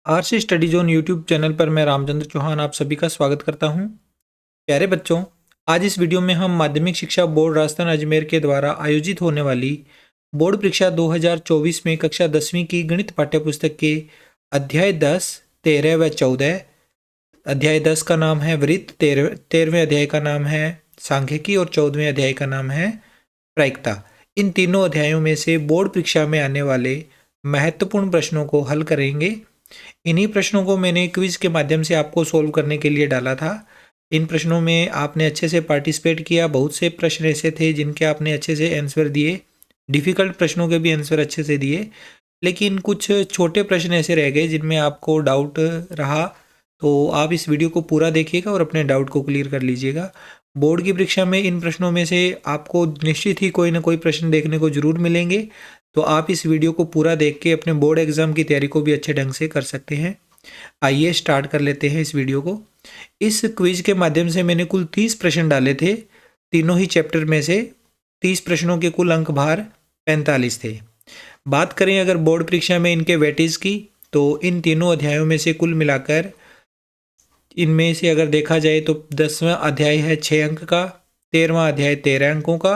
RC study zone YouTube channel पर मैं रामचंद्र चौहान आप सभी का स्वागत करता हूं। प्यारे बच्चों, आज इस वीडियो में हम माध्यमिक शिक्षा बोर्ड राजस्थान अजमेर के द्वारा आयोजित होने वाली बोर्ड परीक्षा 2024 में कक्षा 10वीं की गणित पाठ्यपुस्तक के अध्याय 10, 13 व 14। अध्याय 10 का नाम है वृत्त, 13वें अध्याय का नाम है सांख्यिकी और 14वें अध्याय का नाम है प्रायिकता। इन तीनों अध्यायों में से बोर्ड परीक्षा में आने वाले महत्वपूर्ण प्रश्नों को हल करेंगे। इन्हीं प्रश्नों को मैंने क्विज के माध्यम से आपको सोल्व करने के लिए डाला था। इन प्रश्नों में आपने अच्छे से पार्टिसिपेट किया। बहुत से प्रश्न ऐसे थे जिनके आपने अच्छे से आंसर दिए, डिफ़िकल्ट प्रश्नों के भी आंसर अच्छे से दिए, लेकिन कुछ छोटे प्रश्न ऐसे रह गए जिनमें आपको डाउट रहा। तो आप इस वीडियो को पूरा देखिएगा और अपने डाउट को क्लियर कर लीजिएगा। बोर्ड की परीक्षा में इन प्रश्नों में से आपको निश्चित ही कोई ना कोई प्रश्न देखने को जरूर मिलेंगे। तो आप इस वीडियो को पूरा देख के अपने बोर्ड एग्जाम की तैयारी को भी अच्छे ढंग से कर सकते हैं। आइए स्टार्ट कर लेते हैं इस वीडियो को। इस क्विज के माध्यम से मैंने कुल 30 प्रश्न डाले थे। तीनों ही चैप्टर में से 30 प्रश्नों के कुल अंक भार 45 थे। बात करें अगर बोर्ड परीक्षा में इनके वेटेज की, तो इन तीनों अध्यायों में से कुल मिलाकर इनमें से अगर देखा जाए तो 10वां अध्याय है 6 अंक का, 13वां अध्याय 13 अंकों का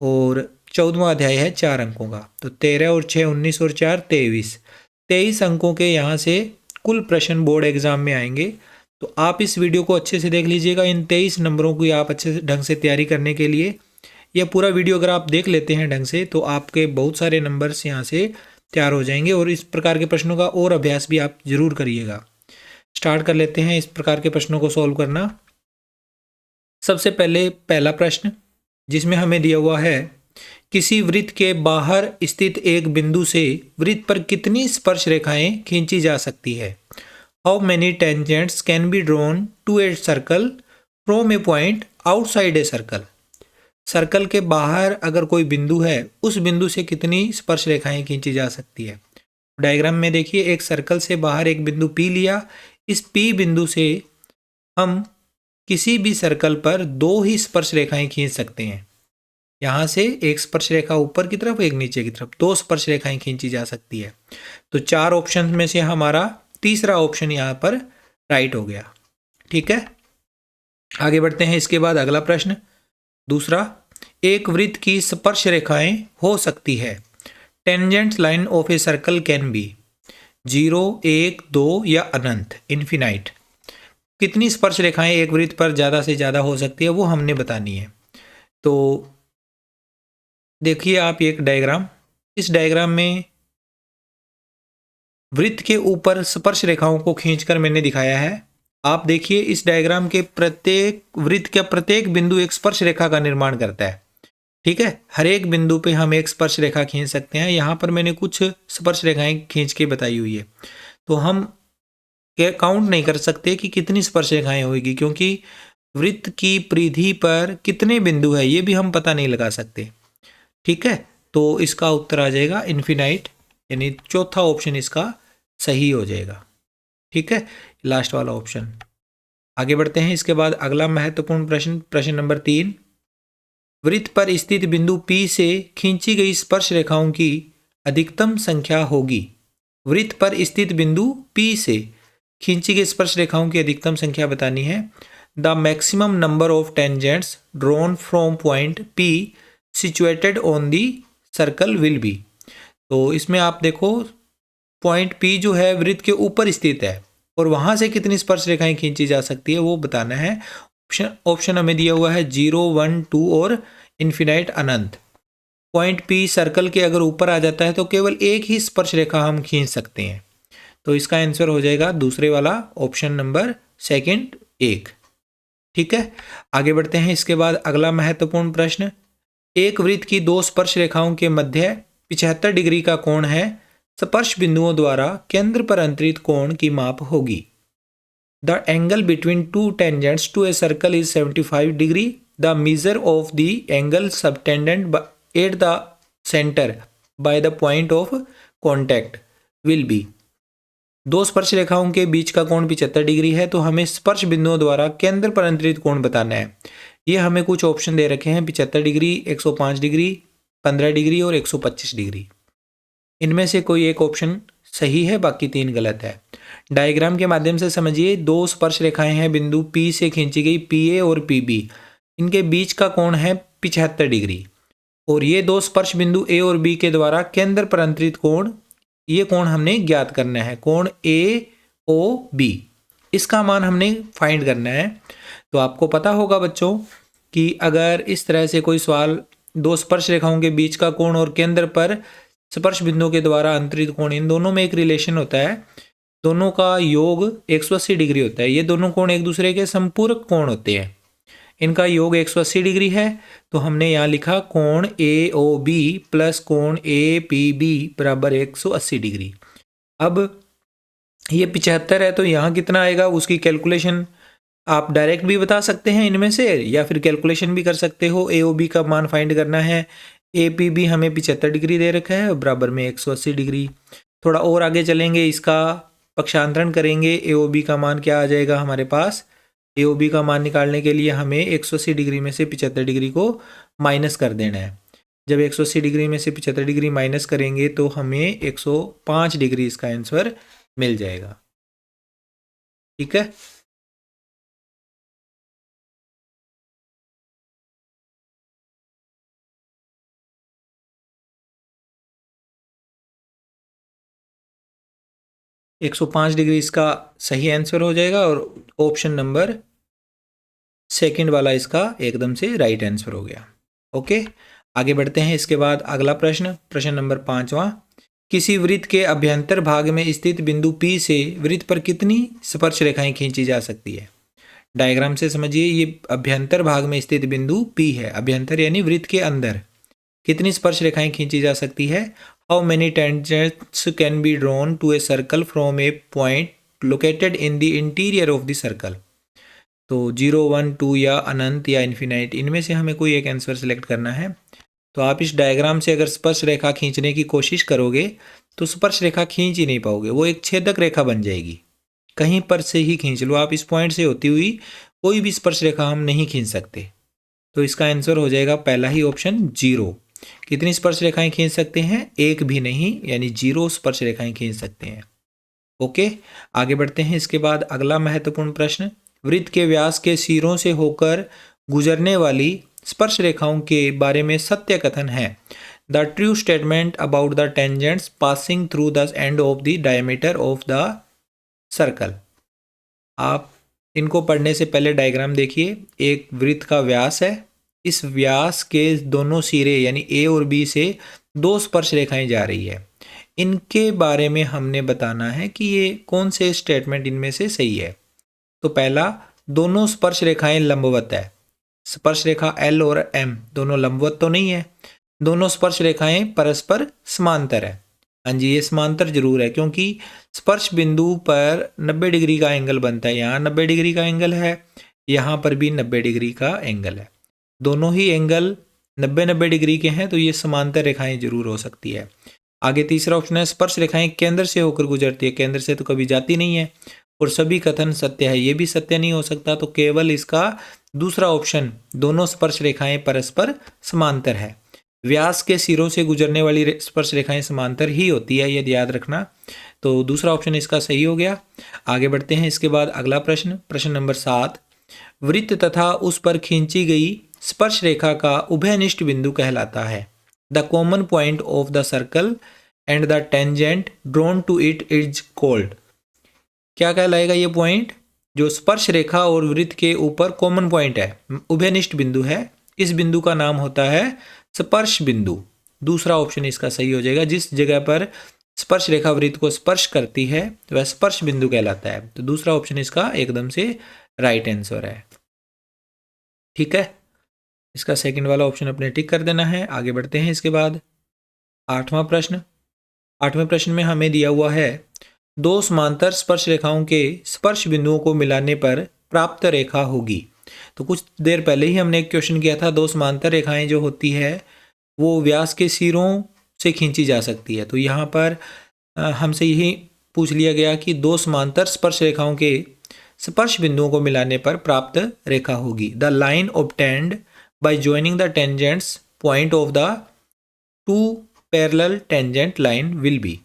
और 14वां अध्याय है 4 अंकों का। तो 13 और 6 19 और 4 23 अंकों के यहाँ से कुल प्रश्न बोर्ड एग्जाम में आएंगे। तो आप इस वीडियो को अच्छे से देख लीजिएगा। इन 23 नंबरों की आप अच्छे ढंग से तैयारी करने के लिए यह पूरा वीडियो अगर आप देख लेते हैं ढंग से, तो आपके बहुत सारे नंबर्स यहाँ से तैयार हो जाएंगे और इस प्रकार के प्रश्नों का और अभ्यास भी आप जरूर करिएगा। स्टार्ट कर लेते हैं इस प्रकार के प्रश्नों को सॉल्व करना। सबसे पहले पहला प्रश्न जिसमें हमें दिया हुआ है, किसी वृत्त के बाहर स्थित एक बिंदु से वृत्त पर कितनी स्पर्श रेखाएं खींची जा सकती है। How many tangents can be drawn to a circle from a point outside a circle. Circle के बाहर अगर कोई बिंदु है, उस बिंदु से कितनी स्पर्श रेखाएं खींची जा सकती है। डायग्राम में देखिए, एक सर्कल से बाहर एक बिंदु P लिया। इस P बिंदु से हम किसी भी सर्कल पर 2 ही स्पर्श रेखाएं खींच सकते हैं। यहाँ से एक स्पर्श रेखा ऊपर की तरफ, एक नीचे की तरफ, 2 स्पर्श रेखाएं खींची जा सकती है। तो 4 ऑप्शन में से हमारा तीसरा ऑप्शन यहाँ पर राइट हो गया। ठीक है, आगे बढ़ते हैं। इसके बाद अगला प्रश्न दूसरा, एक वृत्त की स्पर्श रेखाएं हो सकती है। Tangent line of a circle can be 0, 1, 2 या अनंत, इन्फिनाइट। कितनी स्पर्श रेखाएं एक वृत्त पर ज़्यादा से ज़्यादा हो सकती है वो हमने बतानी है। तो देखिए आप एक डायग्राम, इस डायग्राम में वृत्त के ऊपर स्पर्श रेखाओं को खींचकर मैंने दिखाया है। आप देखिए इस डायग्राम के प्रत्येक वृत्त का प्रत्येक बिंदु एक स्पर्श रेखा का निर्माण करता है। ठीक है, हर एक बिंदु पे हम एक स्पर्श रेखा खींच सकते हैं। यहाँ पर मैंने कुछ स्पर्श रेखाएं खींच के बताई हुई है। तो हम काउंट नहीं कर सकते कि कितनी स्पर्श रेखाएं होगी, क्योंकि वृत्त की परिधि पर कितने बिंदु है ये भी हम पता नहीं लगा सकते। ठीक है, तो इसका उत्तर आ जाएगा इन्फिनाइट, यानी चौथा ऑप्शन इसका सही हो जाएगा। ठीक है, लास्ट वाला ऑप्शन। आगे बढ़ते हैं। इसके बाद अगला महत्वपूर्ण प्रश्न, प्रश्न नंबर 3, वृत्त पर स्थित बिंदु P से खींची गई स्पर्श रेखाओं की अधिकतम संख्या होगी। वृत्त पर स्थित बिंदु P से खींची गई स्पर्श रेखाओं की अधिकतम संख्या बतानी है। The maximum number of tangents drawn from point P situated on the circle will be. तो इसमें आप देखो, पॉइंट P जो है वृत्त के ऊपर स्थित है और वहां से कितनी स्पर्श रेखाएं खींची जा सकती है वो बताना है। ऑप्शन हमें दिया हुआ है 0, 1, 2 और इन्फिनाइट अनंत। पॉइंट P सर्कल के अगर ऊपर आ जाता है तो केवल एक ही स्पर्श रेखा हम खींच सकते हैं। तो इसका आंसर हो जाएगा दूसरे वाला ऑप्शन नंबर सेकंड 1। ठीक है, आगे बढ़ते हैं। इसके बाद अगला महत्वपूर्ण प्रश्न, एक वृत्त की 2 स्पर्श रेखाओं के मध्य 75 डिग्री का कोण है। स्पर्श बिंदुओं द्वारा केंद्र पर अंतरित कोण की माप होगी। The angle between 2 tangents to a circle is 75 degree. The measure of the angle subtended at the centre by the point of contact will be. 2 स्पर्श रेखाओं के बीच का कोण 75 डिग्री है, तो हमें स्पर्श बिंदुओं द्वारा केंद्र पर अंतरित कोण बताना है। ये हमें कुछ ऑप्शन दे रखे हैं, 75 डिग्री, 105 डिग्री, 15 डिग्री और 125 डिग्री। इनमें से कोई एक ऑप्शन सही है, बाकी 3 गलत है। डायग्राम के माध्यम से समझिए, दो स्पर्श रेखाएं हैं बिंदु P से खींची गई, PA और PB। इनके बीच का कोण है 75 डिग्री और ये दो स्पर्श बिंदु A और B के द्वारा केंद्र पर अंतरित कोण, ये कोण हमने ज्ञात करना है, कोण AOB। इसका मान हमने फाइंड करना है। तो आपको पता होगा बच्चों कि अगर इस तरह से कोई सवाल, दो स्पर्श रेखाओं के बीच का कोण और केंद्र पर स्पर्श बिंदुओं के द्वारा अंतरित कोण, इन दोनों में एक रिलेशन होता है, दोनों का योग 180 डिग्री होता है। ये दोनों कोण एक दूसरे के संपूरक कोण होते हैं, इनका योग 180 डिग्री है। तो हमने यहाँ लिखा कोण AOB प्लस कोण APB बराबर 180 डिग्री। अब ये 75 है तो यहाँ कितना आएगा, उसकी कैलकुलेशन आप डायरेक्ट भी बता सकते हैं इनमें से, या फिर कैलकुलेशन भी कर सकते हो। AOB का मान फाइंड करना है, APB हमें 75 डिग्री दे रखा है, बराबर में 180 डिग्री। थोड़ा और आगे चलेंगे, इसका पक्षांतरण करेंगे, AOB का मान क्या आ जाएगा हमारे पास। AOB का मान निकालने के लिए हमें 180 डिग्री में से 75 डिग्री को माइनस कर देना है। जब 180 डिग्री में से 75 डिग्री माइनस करेंगे तो हमें 105 डिग्री इसका आंसर मिल जाएगा। ठीक है, 105 डिग्री इसका सही आंसर हो जाएगा और ऑप्शन नंबर सेकंड वाला इसका एकदम से राइट आंसर हो गया। ओके, आगे बढ़ते हैं। इसके बाद अगला प्रश्न, प्रश्न नंबर 5वां। किसी वृत्त के अभ्यंतर भाग में स्थित बिंदु P से वृत्त पर कितनी स्पर्श रेखाएं खींची जा सकती है। डायग्राम से समझिए, ये अभ्यंतर भाग में स्थित बिंदु P है, अभ्यंतर यानी वृत्त के अंदर कितनी स्पर्श रेखाएं खींची जा सकती है। How many tangents can be drawn to a circle from a point located in the interior of the circle. तो 0, 1, 2 या अनंत या इन्फिनाइट, इनमें से हमें कोई एक आंसर सेलेक्ट करना है। तो आप इस डायग्राम से अगर स्पर्श रेखा खींचने की कोशिश करोगे तो स्पर्श रेखा खींच ही नहीं पाओगे, वो एक छेदक रेखा बन जाएगी। कहीं पर से ही खींच लो आप, इस पॉइंट से होती हुई कोई भी स्पर्श रेखा हम नहीं खींच सकते। तो इसका आंसर हो जाएगा पहला ही ऑप्शन 0। कितनी स्पर्श रेखाएं खींच सकते हैं, एक भी नहीं, यानी 0 स्पर्श रेखाएं खींच सकते हैं। ओके, आगे बढ़ते हैं। इसके बाद अगला महत्वपूर्ण प्रश्न, वृत्त के व्यास के सिरों से होकर गुजरने वाली स्पर्श रेखाओं के बारे में सत्य कथन है। The true statement about the tangents passing through the end of the diameter of the circle. आप इनको पढ़ने से पहले डायग्राम देखिए। एक वृत्त का व्यास है, इस व्यास के दोनों सिरे यानी A और B से दो स्पर्श रेखाएं जा रही है। इनके बारे में हमने बताना है कि ये कौन से स्टेटमेंट इनमें से सही है। तो पहला, दोनों स्पर्श रेखाएं लंबवत है। स्पर्श रेखा L और M दोनों लंबवत तो नहीं है, दोनों स्पर्श रेखाएं परस्पर समांतर है। हाँ जी, ये समांतर जरूर है क्योंकि स्पर्श बिंदु पर 90 डिग्री का एंगल बनता है। यहाँ 90 डिग्री का एंगल है, यहाँ पर भी 90 डिग्री का एंगल है, दोनों ही एंगल 90-90 डिग्री के हैं, तो ये समांतर रेखाएं जरूर हो सकती है। आगे तीसरा ऑप्शन है, स्पर्श रेखाएं केंद्र से होकर गुजरती है। केंद्र से तो कभी जाती नहीं है और सभी कथन सत्य है, ये भी सत्य नहीं हो सकता। तो केवल इसका दूसरा ऑप्शन, दोनों स्पर्श रेखाएं परस्पर समांतर है। व्यास के सिरों से गुजरने वाली स्पर्श रेखाएं समांतर ही होती है, ये याद रखना। तो दूसरा ऑप्शन इसका सही हो गया। आगे बढ़ते हैं। इसके बाद अगला प्रश्न, प्रश्न नंबर 7। वृत्त तथा उस पर खींची गई स्पर्श रेखा का उभयनिष्ठ बिंदु कहलाता है। The common point of the circle and the tangent drawn to it is called. क्या कहलाएगा ये पॉइंट, जो स्पर्श रेखा और वृत्त के ऊपर कॉमन पॉइंट है, उभयनिष्ठ बिंदु है, इस बिंदु का नाम होता है स्पर्श बिंदु। दूसरा ऑप्शन इसका सही हो जाएगा। जिस जगह पर स्पर्श रेखा वृत्त को स्पर्श करती है वह स्पर्श बिंदु कहलाता है। तो दूसरा ऑप्शन इसका एकदम से राइट आंसर है। ठीक है, इसका सेकंड वाला ऑप्शन अपने टिक कर देना है। आगे बढ़ते हैं। इसके बाद 8वां प्रश्न। 8वें प्रश्न में हमें दिया हुआ है, दो समांतर स्पर्श रेखाओं के स्पर्श बिंदुओं को मिलाने पर प्राप्त रेखा होगी। तो कुछ देर पहले ही हमने एक क्वेश्चन किया था, दो समांतर रेखाएं जो होती है वो व्यास के सिरों से खींची जा सकती है। तो यहाँ पर हमसे यही पूछ लिया गया कि दो समांतर स्पर्श रेखाओं के स्पर्श बिंदुओं को मिलाने पर प्राप्त रेखा होगी। The line obtained by joining the tangents point of the two parallel tangent line will be.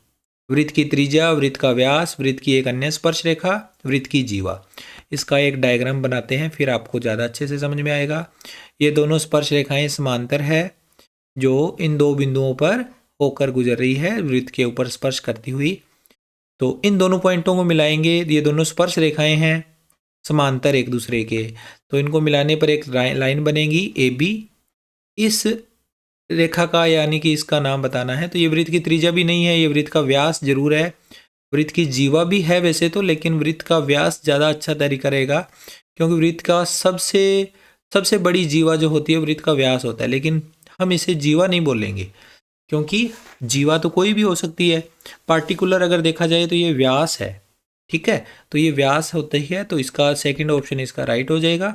वृत्त की त्रिज्या, वृत्त का व्यास, वृत्त की एक अन्य स्पर्श रेखा, वृत्त की जीवा। इसका एक डायग्राम बनाते हैं, फिर आपको ज़्यादा अच्छे से समझ में आएगा। ये दोनों स्पर्श रेखाएं समांतर है, जो इन दो बिंदुओं पर होकर गुजर रही है, वृत्त के ऊपर स्पर्श करती हुई। तो इन दोनों पॉइंटों को मिलाएंगे, ये दोनों स्पर्श रेखाएं हैं समांतर एक दूसरे के, तो इनको मिलाने पर एक लाइन बनेगी ए बी। इस रेखा का यानी कि इसका नाम बताना है। तो ये वृत्त की त्रिज्या भी नहीं है, ये वृत्त का व्यास जरूर है। वृत्त की जीवा भी है वैसे तो, लेकिन वृत्त का व्यास ज़्यादा अच्छा तरीका रहेगा, क्योंकि वृत्त का सबसे बड़ी जीवा जो होती है वृत्त का व्यास होता है, लेकिन हम इसे जीवा नहीं बोलेंगे, क्योंकि जीवा तो कोई भी हो सकती है। पार्टिकुलर अगर देखा जाए तो ये व्यास है, ठीक है। तो ये व्यास होता ही है, तो इसका सेकंड ऑप्शन इसका राइट हो जाएगा।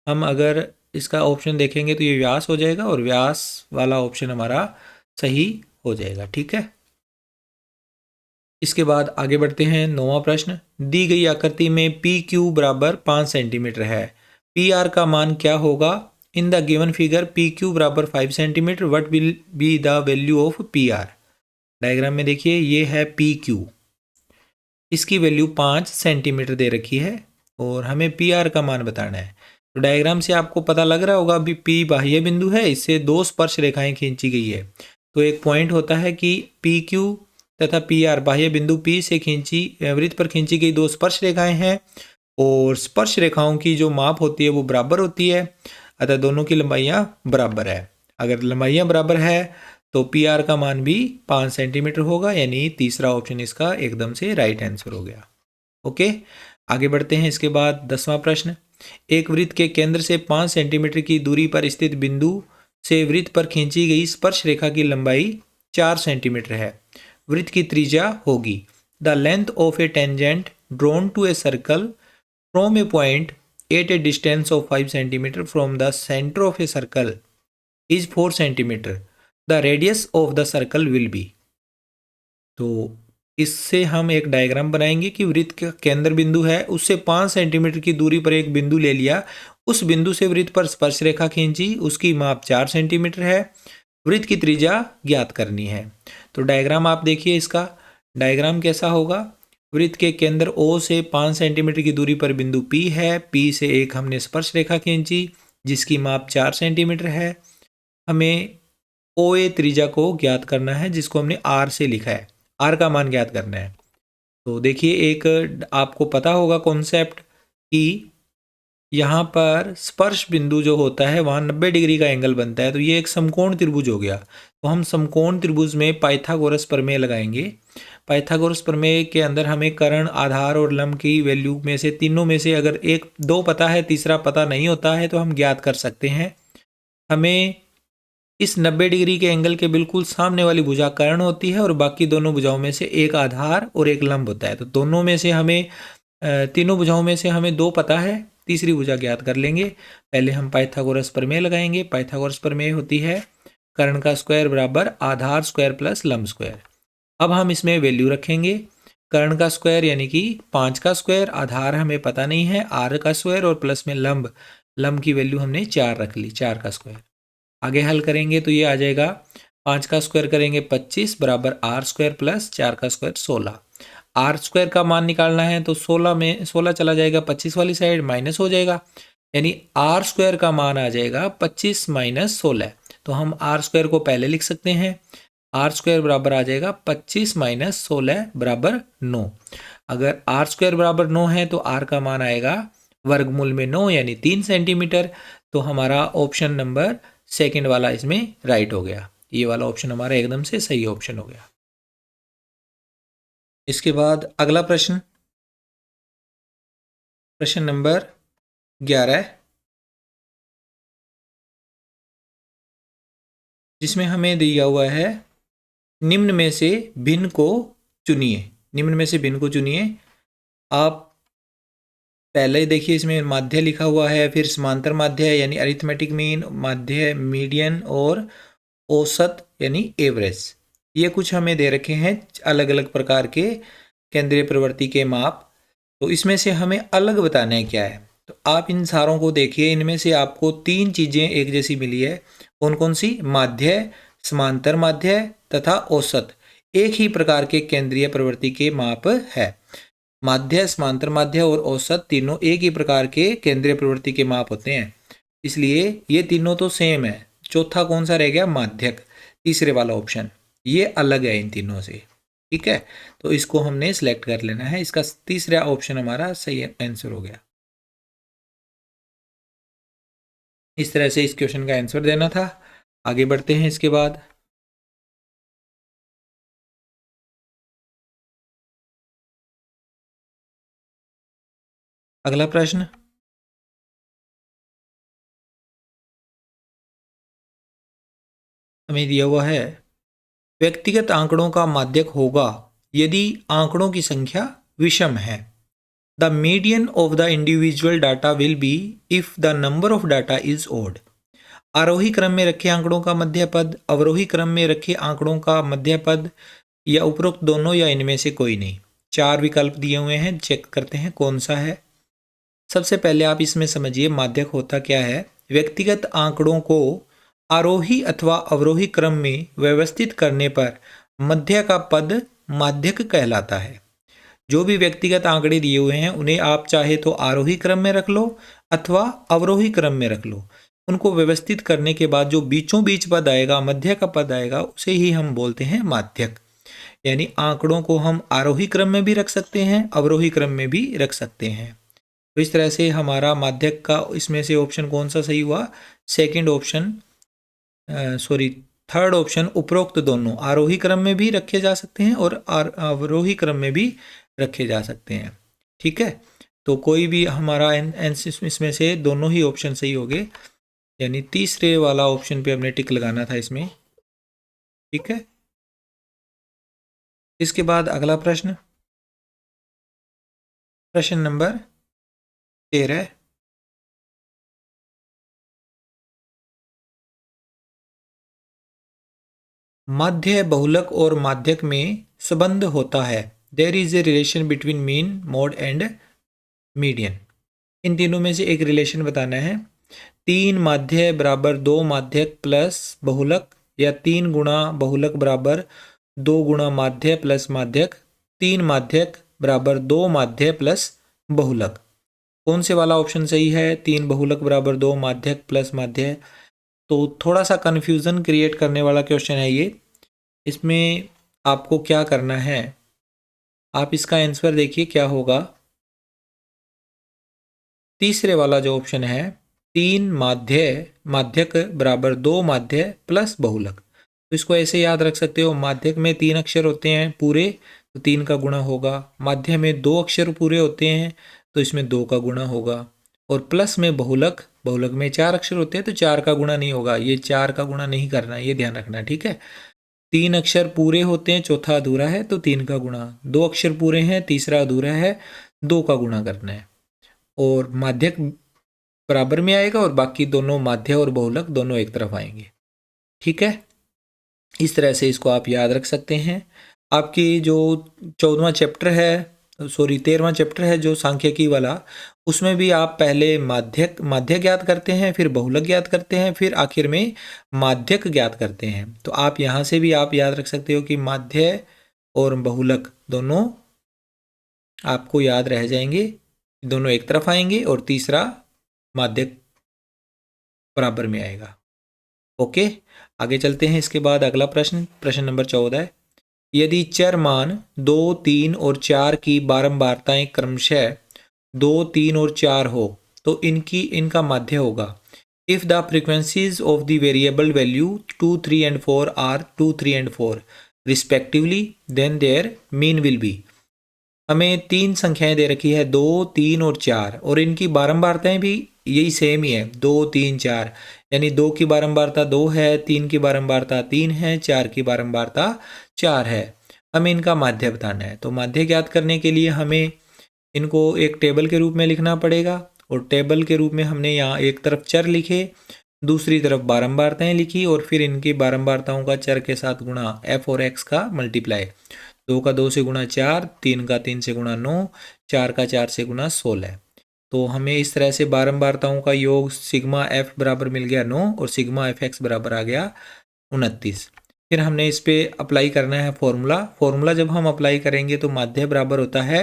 हम अगर इसका ऑप्शन देखेंगे तो ये व्यास हो जाएगा, और व्यास वाला ऑप्शन हमारा सही हो जाएगा, ठीक है। इसके बाद आगे बढ़ते हैं। 9वां प्रश्न, दी गई आकृति में पी क्यू बराबर 5 सेंटीमीटर है, पी आर का मान क्या होगा? In the given figure P Q बराबर 5 centimetre, what will be the value of P R? Diagram में देखिए, ये है पी क्यू, इसकी वैल्यू 5 सेंटीमीटर दे रखी है, और हमें पी आर का मान बताना है। तो डायग्राम से आपको पता लग रहा होगा, अभी पी बाह्य बिंदु है, इससे दो स्पर्श रेखाएं खींची गई है। तो एक पॉइंट होता है कि पी क्यू तथा पी आर बाह्य बिंदु पी से वृत्त पर खींची गई दो स्पर्श रेखाएं हैं, और स्पर्श रेखाओं की जो माप होती है वो बराबर होती है, अतः दोनों की लंबाइयाँ बराबर है। अगर लंबाइयाँ बराबर है तो पी आर का मान भी 5 सेंटीमीटर होगा, यानी तीसरा ऑप्शन इसका एकदम से राइट आंसर हो गया। ओके, आगे बढ़ते हैं। इसके बाद 10वां प्रश्न, एक वृत्त के केंद्र से 5 सेंटीमीटर की दूरी पर स्थित बिंदु से वृत्त पर खींची गई स्पर्श रेखा की लंबाई 4 सेंटीमीटर है, वृत्त की त्रिज्या होगी। The length of a tangent drawn to a circle from a point at a distance of 5 centimetre from the centre of a circle is 4 centimetre, the radius of the circle will be. तो इससे हम एक diagram बनाएंगे कि वृत्त का केंद्र बिंदु है, उससे 5 सेंटीमीटर की दूरी पर एक बिंदु ले लिया, उस बिंदु से वृत्त पर स्पर्श रेखा खींची, उसकी माप 4 सेंटीमीटर है, वृत्त की त्रिज्या ज्ञात करनी है। तो डायग्राम आप देखिए, इसका डायग्राम कैसा होगा। वृत्त के केंद्र O से 5 सेंटीमीटर की दूरी पर बिंदु P है, P से एक हमने स्पर्श रेखा खींची जिसकी माप 4 सेंटीमीटर है। हमें OA त्रिज्या को ज्ञात करना है, जिसको हमने R से लिखा है, R का मान ज्ञात करना है। तो देखिए, एक आपको पता होगा कॉन्सेप्ट कि यहाँ पर स्पर्श बिंदु जो होता है वहाँ 90 डिग्री का एंगल बनता है, तो ये एक समकोण त्रिभुज हो गया। तो हम समकोण त्रिभुज में पाइथागोरस प्रमेय लगाएंगे। पाइथागोरस प्रमेय के अंदर हमें कर्ण, आधार और लंब की वैल्यू में से, तीनों में से अगर दो पता है, तीसरा पता नहीं होता है, तो हम ज्ञात कर सकते हैं। हमें इस 90 डिग्री के एंगल के बिल्कुल सामने वाली भुजा कर्ण होती है, और बाकी दोनों भुजाओं में से एक आधार और एक लंब होता है। तो दोनों में से हमें, तीनों भुजाओं में से हमें दो पता है, तीसरी भुजा ज्ञात कर लेंगे। पहले हम पाइथागोरस प्रमेय लगाएंगे। पाइथागोरस प्रमेय होती है कर्ण का स्क्वायर बराबर आधार स्क्वायर प्लस लंब स्क्वायर। अब हम इसमें वैल्यू रखेंगे। कर्ण का स्क्वायर यानी कि 5 का स्क्वायर, आधार हमें पता नहीं है, r का स्क्वायर, और प्लस में लंब की वैल्यू हमने 4 रख ली, 4 का स्क्वायर। आगे हल करेंगे तो ये आ जाएगा, 5 का स्क्वायर करेंगे 25 बराबर r स्क्वायर प्लस 4 का स्क्वायर 16। आर स्क्वायर का मान निकालना है तो 16 में 16 चला जाएगा 25 वाली साइड, माइनस हो जाएगा, यानी आर स्क्वायर का मान आ जाएगा 25 माइनस 16। तो हम आर स्क्वायर को पहले लिख सकते हैं, आर स्क्वायर बराबर आ जाएगा 25 माइनस 16 बराबर 9। अगर आर स्क्वायर बराबर 9 है तो आर का मान आएगा वर्गमूल में 9 यानी 3 सेंटीमीटर। तो हमारा ऑप्शन नंबर सेकंड वाला इसमें राइट हो गया, ये वाला ऑप्शन हमारा एकदम से सही ऑप्शन हो गया। इसके बाद अगला प्रश्न, प्रश्न नंबर 11, जिसमें हमें दिया हुआ है निम्न में से भिन्न को चुनिए। निम्न में से भिन्न को चुनिए। आप पहले देखिए, इसमें माध्य लिखा हुआ है, फिर समांतर माध्य है यानी अरिथमेटिक मीन, माध्य, मीडियन और औसत यानी एवरेज। ये कुछ हमें दे रखे हैं अलग अलग प्रकार के केंद्रीय प्रवृत्ति के माप। तो इसमें से हमें अलग बताना है क्या है। तो आप इन सारों को देखिए, इनमें से आपको 3 चीज़ें एक जैसी मिली है। कौन कौन सी? माध्य, समांतर माध्य तथा औसत। एक ही प्रकार के केंद्रीय प्रवृत्ति के माप है। माध्य, समांतर माध्य और औसत तीनों एक ही प्रकार के केंद्रीय प्रवृत्ति के माप होते हैं, इसलिए ये तीनों तो सेम है। चौथा कौन सा रह गया? माध्यक, तीसरे वाला ऑप्शन, ये अलग है इन तीनों से। ठीक है, तो इसको हमने सिलेक्ट कर लेना है। इसका तीसरा ऑप्शन हमारा सही आंसर हो गया। इस तरह से इस क्वेश्चन का आंसर देना था। आगे बढ़ते हैं इसके बाद। अगला प्रश्न, हमें दिया हुआ है व्यक्तिगत आंकड़ों का माध्यक होगा यदि आंकड़ों की संख्या विषम है। The median of the individual data will be if the number of data is odd. आरोही क्रम में रखे आंकड़ों का मध्य पद, अवरोही क्रम में रखे आंकड़ों का मध्य पद, या उपरोक्त दोनों, या इनमें से कोई नहीं। चार विकल्प दिए हुए हैं, चेक करते हैं कौन सा है। सबसे पहले आप इसमें समझिए माध्यक होता क्या है। व्यक्तिगत आंकड़ों को आरोही अथवा अवरोही क्रम में व्यवस्थित करने पर मध्य का पद माध्यक कहलाता है। जो भी व्यक्तिगत आंकड़े दिए हुए हैं उन्हें आप चाहे तो आरोही क्रम में रख लो अथवा अवरोही क्रम में रख लो। उनको व्यवस्थित करने के बाद जो बीचों बीच पद आएगा, मध्य का पद आएगा, उसे ही हम बोलते हैं माध्यक। यानी आंकड़ों को हम आरोही क्रम में भी रख सकते हैं, अवरोही क्रम में भी रख सकते हैं। तो इस तरह से हमारा माध्यक का इसमें से ऑप्शन कौन सा सही हुआ? सेकंड ऑप्शन, थर्ड ऑप्शन, उपरोक्त दोनों। आरोही क्रम में भी रखे जा सकते हैं और अवरोही क्रम में भी रखे जा सकते हैं। ठीक है, तो कोई भी हमारा इसमें से दोनों ही ऑप्शन सही हो गए, यानी तीसरे वाला ऑप्शन पे हमने टिक लगाना था इसमें। ठीक है, इसके बाद अगला प्रश्न, प्रश्न नंबर 13। माध्य, बहुलक और माध्यक में संबंध होता है। There is a relation between mean, mode and median. इन तीनों में से एक रिलेशन बताना है। 3 माध्य बराबर 2 माध्यक प्लस बहुलक, या 3 गुणा बहुलक बराबर 2 गुणा माध्य प्लस माध्यक, 3 माध्यक बराबर 2 माध्य प्लस बहुलक। कौन से वाला ऑप्शन सही है? 3 बहुलक बराबर 2 माध्यक प्लस माध्य। तो थोड़ा सा कन्फ्यूज़न क्रिएट करने वाला क्वेश्चन है ये। इसमें आपको क्या करना है, आप इसका आंसर देखिए क्या होगा। तीसरे वाला जो ऑप्शन है, 3 माध्यक बराबर 2 माध्य प्लस बहुलक। तो इसको ऐसे याद रख सकते हो, माध्यक में 3 अक्षर होते हैं पूरे, तो 3 का गुणा होगा। माध्य में 2 अक्षर पूरे होते हैं, तो इसमें 2 का गुणा होगा। और प्लस में बहुलक में 4 अक्षर होते हैं, तो 4 का गुणा नहीं होगा। ये 4 का गुणा नहीं करना, ये ध्यान रखना। ठीक है, 3 अक्षर पूरे होते हैं, चौथा अधूरा है, तो 3 का गुणा। 2 अक्षर पूरे हैं, तीसरा अधूरा है, 2 का गुणा करना है। और माध्यक बराबर में आएगा और बाकी दोनों माध्य और बहुलक दोनों एक तरफ आएंगे। ठीक है, इस तरह से इसको आप याद रख सकते हैं। आपकी जो 13वां चैप्टर है जो सांख्यिकी वाला, उसमें भी आप पहले माध्य ज्ञात करते हैं, फिर बहुलक ज्ञात करते हैं, फिर आखिर में माध्यक ज्ञात करते हैं। तो आप यहाँ से भी आप याद रख सकते हो कि माध्य और बहुलक दोनों आपको याद रह जाएंगे, दोनों एक तरफ आएंगे और तीसरा माध्यक बराबर में आएगा। ओके, आगे चलते हैं। इसके बाद अगला प्रश्न नंबर 14। यदि चर मान 2, 3 और 4 की बारंबारताएं क्रमशः 2, 3 और 4 हो तो इनका माध्य होगा। If the frequencies of the variable value 2, 3 and 4 are 2, 3 and 4 respectively, then their mean will be. हमें 3 संख्याएं दे रखी है, 2, 3 और 4, और इनकी बारंबारताएं भी यही सेम ही है, 2, 3, 4। यानी 2 की बारंबारता 2 है, 3 की बारंबारता 3 है, 4 की बारंबारता 4 है। हमें इनका माध्य बताना है। तो माध्य ज्ञात करने के लिए हमें इनको एक टेबल के रूप में लिखना पड़ेगा, और टेबल के रूप में हमने यहाँ एक तरफ चर लिखे, दूसरी तरफ बारंबारताएं लिखी, और फिर इनकी बारंबारताओं का चर के साथ गुणा, f और x का मल्टीप्लाई। 2 का 2 से गुणा 4, 3 का 3 से गुणा 9, 4 का 4 से गुणा 16। तो हमें इस तरह से बारंबारताओं का योग सिग्मा f बराबर मिल गया 9 और सिग्मा fx बराबर आ गया 29। फिर हमने इस पे अप्लाई करना है फॉर्मूला जब हम अप्लाई करेंगे तो माध्य बराबर होता है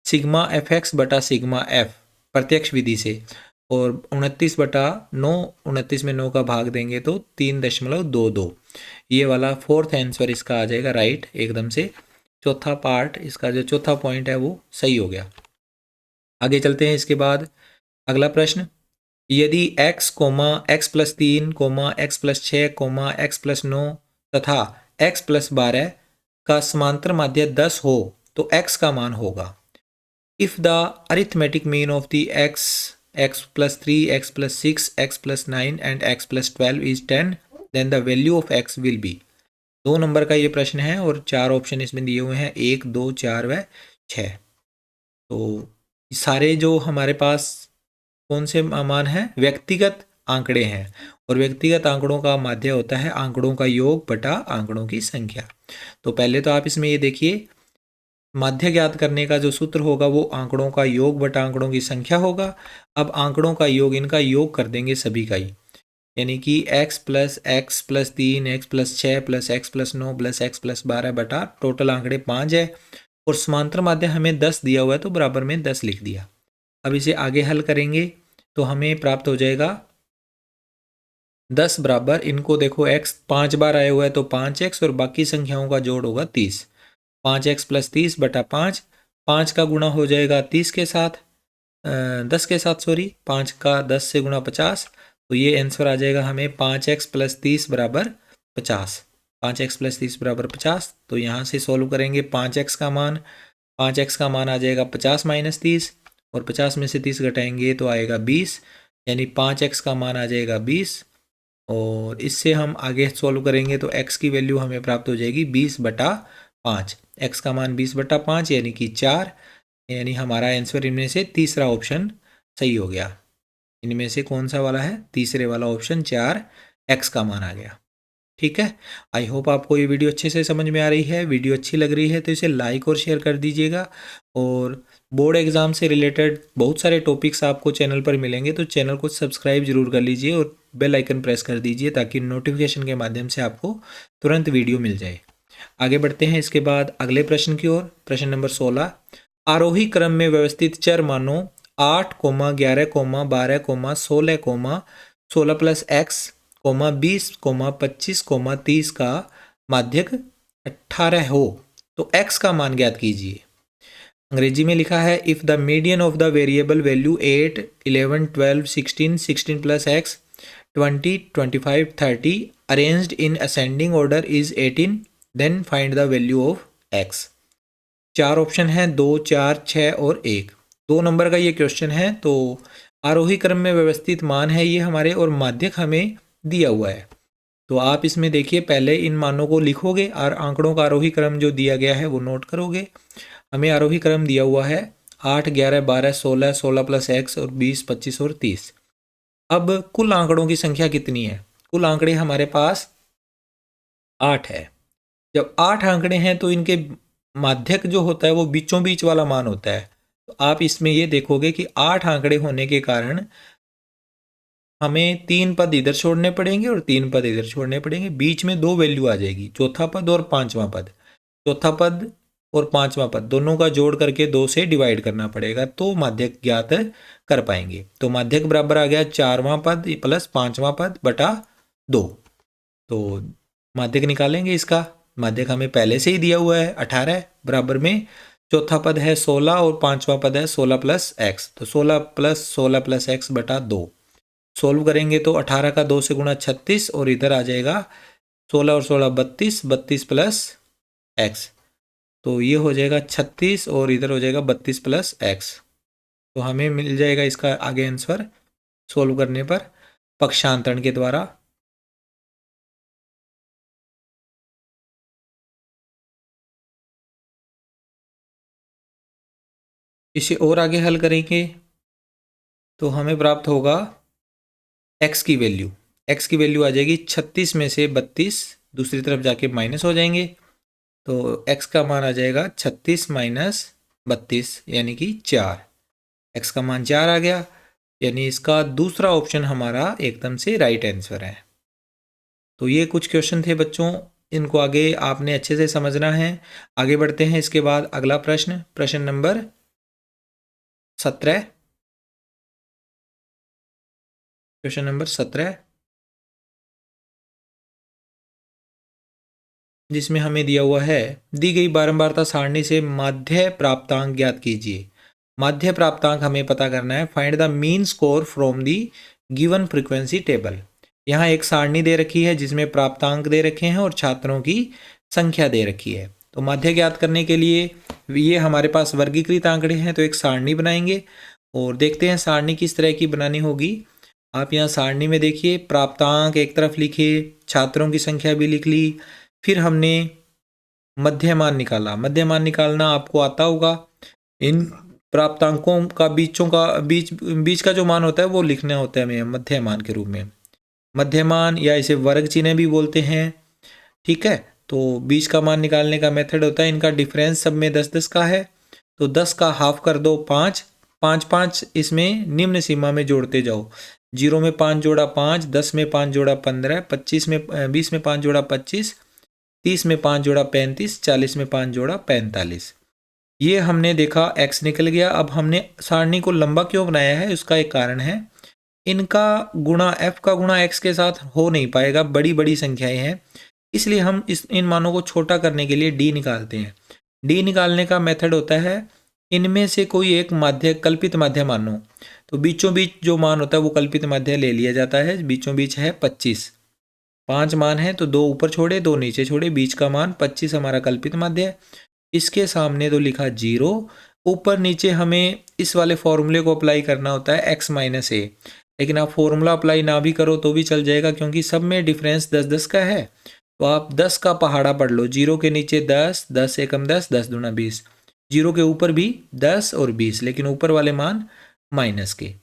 सिग्मा एफ एक्स बटा सिग्मा एफ प्रत्यक्ष विधि से, और 29/9, 29 में 9 का भाग देंगे तो 3.22, ये वाला फोर्थ आंसर इसका आ जाएगा राइट एकदम से। चौथा पार्ट इसका जो चौथा पॉइंट है वो सही हो गया। आगे चलते हैं। इसके बाद अगला प्रश्न, यदि x comma x plus 3 comma x plus 6 comma x plus 9 तथा x प्लस 12 का समांतर माध्य 10 हो तो x का मान होगा। If the arithmetic mean of the x plus 3 x plus 6 x plus 9 and x plus 12 is 10 then the value of x will be. 2 number का ये प्रश्न है और 4 ऑप्शन इसमें दिए हुए हैं, 1 2 4 व 6। तो सारे जो हमारे पास कौन से मान हैं, व्यक्तिगत आंकड़े हैं, और व्यक्तिगत आंकड़ों का माध्य होता है आंकड़ों का योग बटा आंकड़ों की संख्या। तो पहले तो आप इसमें ये देखिए, माध्य ज्ञात करने का जो सूत्र होगा वो आंकड़ों का योग बटा आंकड़ों की संख्या होगा। अब आंकड़ों का योग, इनका योग कर देंगे सभी का ही, यानी कि x plus 3 x plus 6 plus x plus 9 plus x plus 12 बटा टोटल आंकड़े 5 है, और समांतर माध्य हमें 10 दिया हुआ है तो बराबर में 10 लिख दिया। अब इसे आगे हल करेंगे तो हमें प्राप्त हो जाएगा 10 बराबर, इनको देखो x 5 बार आया हुआ है तो 5x और बाकी संख्याओं का जोड़ होगा 30। 5x प्लस 30 बटा 5, 5 का गुणा हो जाएगा 30 के साथ, 10 के साथ सॉरी, 5 का 10 से गुणा 50, तो ये आंसर आ जाएगा हमें 5x प्लस 30 बराबर 50। 5x प्लस 30 बराबर 50, तो यहाँ से सॉल्व करेंगे 5x का मान, 5x का मान आ जाएगा 50 माइनस 30, और 50 में से 30 घटाएंगे तो आएगा 20, यानी 5x का मान आ जाएगा 20। और इससे हम आगे सॉल्व करेंगे तो x की वैल्यू हमें प्राप्त हो जाएगी 20/5, x का मान 20/5 यानी कि 4, यानी हमारा आंसर इनमें से तीसरा ऑप्शन सही हो गया। इनमें से कौन सा वाला है, तीसरे वाला ऑप्शन 4, x का मान आ गया। ठीक है, आई होप आपको ये वीडियो अच्छे से समझ में आ रही है। वीडियो अच्छी लग रही है तो इसे लाइक और शेयर कर दीजिएगा, और बोर्ड एग्ज़ाम से रिलेटेड बहुत सारे टॉपिक्स आपको चैनल पर मिलेंगे तो चैनल को सब्सक्राइब जरूर कर लीजिए और बेल आइकन प्रेस कर दीजिए ताकि नोटिफिकेशन के माध्यम से आपको तुरंत वीडियो मिल जाए। आगे बढ़ते हैं इसके बाद अगले प्रश्न की ओर। प्रश्न नंबर 16, आरोही क्रम में व्यवस्थित चर मानों 8, 11, 12, 16, 16 प्लस एक्स, 20, 25, 30 का माध्यक 18 हो तो x का मान ज्ञात कीजिए। अंग्रेजी में लिखा है, if the median of the variable value 8, 11, 12, 16, 16 plus x, 20, 25, 30 arranged in ascending order is 18, then find the value of x। 4 option हैं, 2, 4, 6 और 1। 2 नंबर का ये क्वेश्चन है। तो आरोही क्रम में व्यवस्थित मान है ये हमारे, और माध्यक हमें दिया हुआ है। तो आप इसमें देखिए, पहले इन मानों को लिखोगे और आंकड़ों का आरोही क्रम जो दिया गया है वो नोट करोगे। हमें आरोही क्रम दिया हुआ है 8, 11, 12, 16, 16 प्लस x और 20, 25 और 30। अब कुल आंकड़ों की संख्या कितनी है? कुल आंकड़े हमारे पास 8 है। जब 8 आंकड़े हैं तो इनके माध्यक जो होता है वो बीचों बीच वाला मान होता है। तो आप इसमें ये देखोगे कि 8 आंकड़े होने के कारण हमें 3 पद इधर छोड़ने पड़ेंगे और 3 पद इधर छोड़ने पड़ेंगे। बीच में 2 वैल्यू आ जाएगी, चौथा पद और पांचवा पद। चौथा पद और पांचवा पद दोनों का जोड़ करके 2 से डिवाइड करना पड़ेगा तो माध्यक ज्ञात कर पाएंगे। तो माध्यक बराबर आ गया 4वां पद प्लस 5वां पद बटा 2। तो माध्यक निकालेंगे इसका। माध्यक हमें पहले से ही दिया हुआ है 18, बराबर में चौथा पद है 16 और पांचवा पद है 16 प्लस एक्स, तो 16 प्लस एक्स बटा 2। सोल्व करेंगे तो 18 का 2 से गुणा 36, और इधर आ जाएगा 16 और 16 32, 32 प्लस एक्स, तो ये हो जाएगा 36 और इधर हो जाएगा 32 प्लस एक्स। तो हमें मिल जाएगा इसका आगे आंसर सोल्व करने पर पक्षांतरण के द्वारा। इसे और आगे हल करेंगे तो हमें प्राप्त होगा x की वैल्यू। x की वैल्यू आ जाएगी 36 में से 32 दूसरी तरफ जाके माइनस हो जाएंगे, तो x का मान आ जाएगा 36 माइनस 32 यानी कि 4। x का मान 4 आ गया, यानी इसका दूसरा ऑप्शन हमारा एकदम से राइट आंसर है। तो ये कुछ क्वेश्चन थे बच्चों इनको आगे आपने अच्छे से समझना है। आगे बढ़ते हैं। इसके बाद अगला प्रश्न, प्रश्न नंबर 17। क्वेश्चन नंबर 17, जिसमें हमें दिया हुआ है, दी गई बारंबारता सारणी से माध्य प्राप्तांक ज्ञात कीजिए। माध्य प्राप्तांक हमें पता करना है। Find the mean score from the given frequency table. यहाँ एक सारणी दे रखी है जिसमें प्राप्तांक दे रखे हैं और छात्रों की संख्या दे रखी है। तो माध्य ज्ञात करने के लिए ये हमारे पास वर्गीकृत आंकड़े हैं, तो एक सारणी बनाएंगे और देखते हैं सारणी किस तरह की बनानी होगी। आप यहाँ सारणी में देखिए, प्राप्तांक एक तरफ लिखे, छात्रों की संख्या भी लिख ली, फिर हमने मध्यमान निकाला। मध्यमान निकालना आपको आता होगा। इन प्राप्तांकों का बीच का जो मान होता है वो लिखना होता है हमें मध्यमान के रूप में। मध्यमान या इसे वर्ग चिन्ह भी बोलते हैं, ठीक है। तो बीच का मान निकालने का मेथड होता है, इनका डिफरेंस सब में 10-10 का है, तो 10 का हाफ कर दो 5, 5 इसमें निम्न सीमा में जोड़ते जाओ। 0 में 5 जोड़ा 5, 10 में 5 जोड़ा 15, 20 में 5 जोड़ा 25, 30 में 5 जोड़ा 35, 40 में 5 जोड़ा 45। ये हमने देखा x निकल गया। अब हमने सारणी को लंबा क्यों बनाया है, उसका एक कारण है, इनका गुणा f का गुणा x के साथ हो नहीं पाएगा, बड़ी बड़ी संख्याएं हैं, इसलिए हम इन मानों को छोटा करने के लिए d निकालते हैं। d निकालने का मेथड होता है, इनमें से कोई एक माध्य कल्पित माध्य मानो, तो बीचों बीच जो मान होता है वो कल्पित माध्य ले लिया जाता है। बीचों बीच है 25, 5 मान है तो 2 ऊपर छोड़े 2 नीचे छोड़े, बीच का मान 25 हमारा कल्पित माध्य है। इसके सामने तो लिखा 0, ऊपर नीचे हमें इस वाले फॉर्मूले को अप्लाई करना होता है x माइनस ए, लेकिन आप फॉर्मूला अप्लाई ना भी करो तो भी चल जाएगा क्योंकि सब में डिफरेंस 10-10 का है। तो आप 10 का पहाड़ा पढ़ लो, 0 के नीचे 10, 10 एकम 10, 10 दूना 20, 0 के ऊपर भी 10 और 20, लेकिन ऊपर वाले मान माइनस के।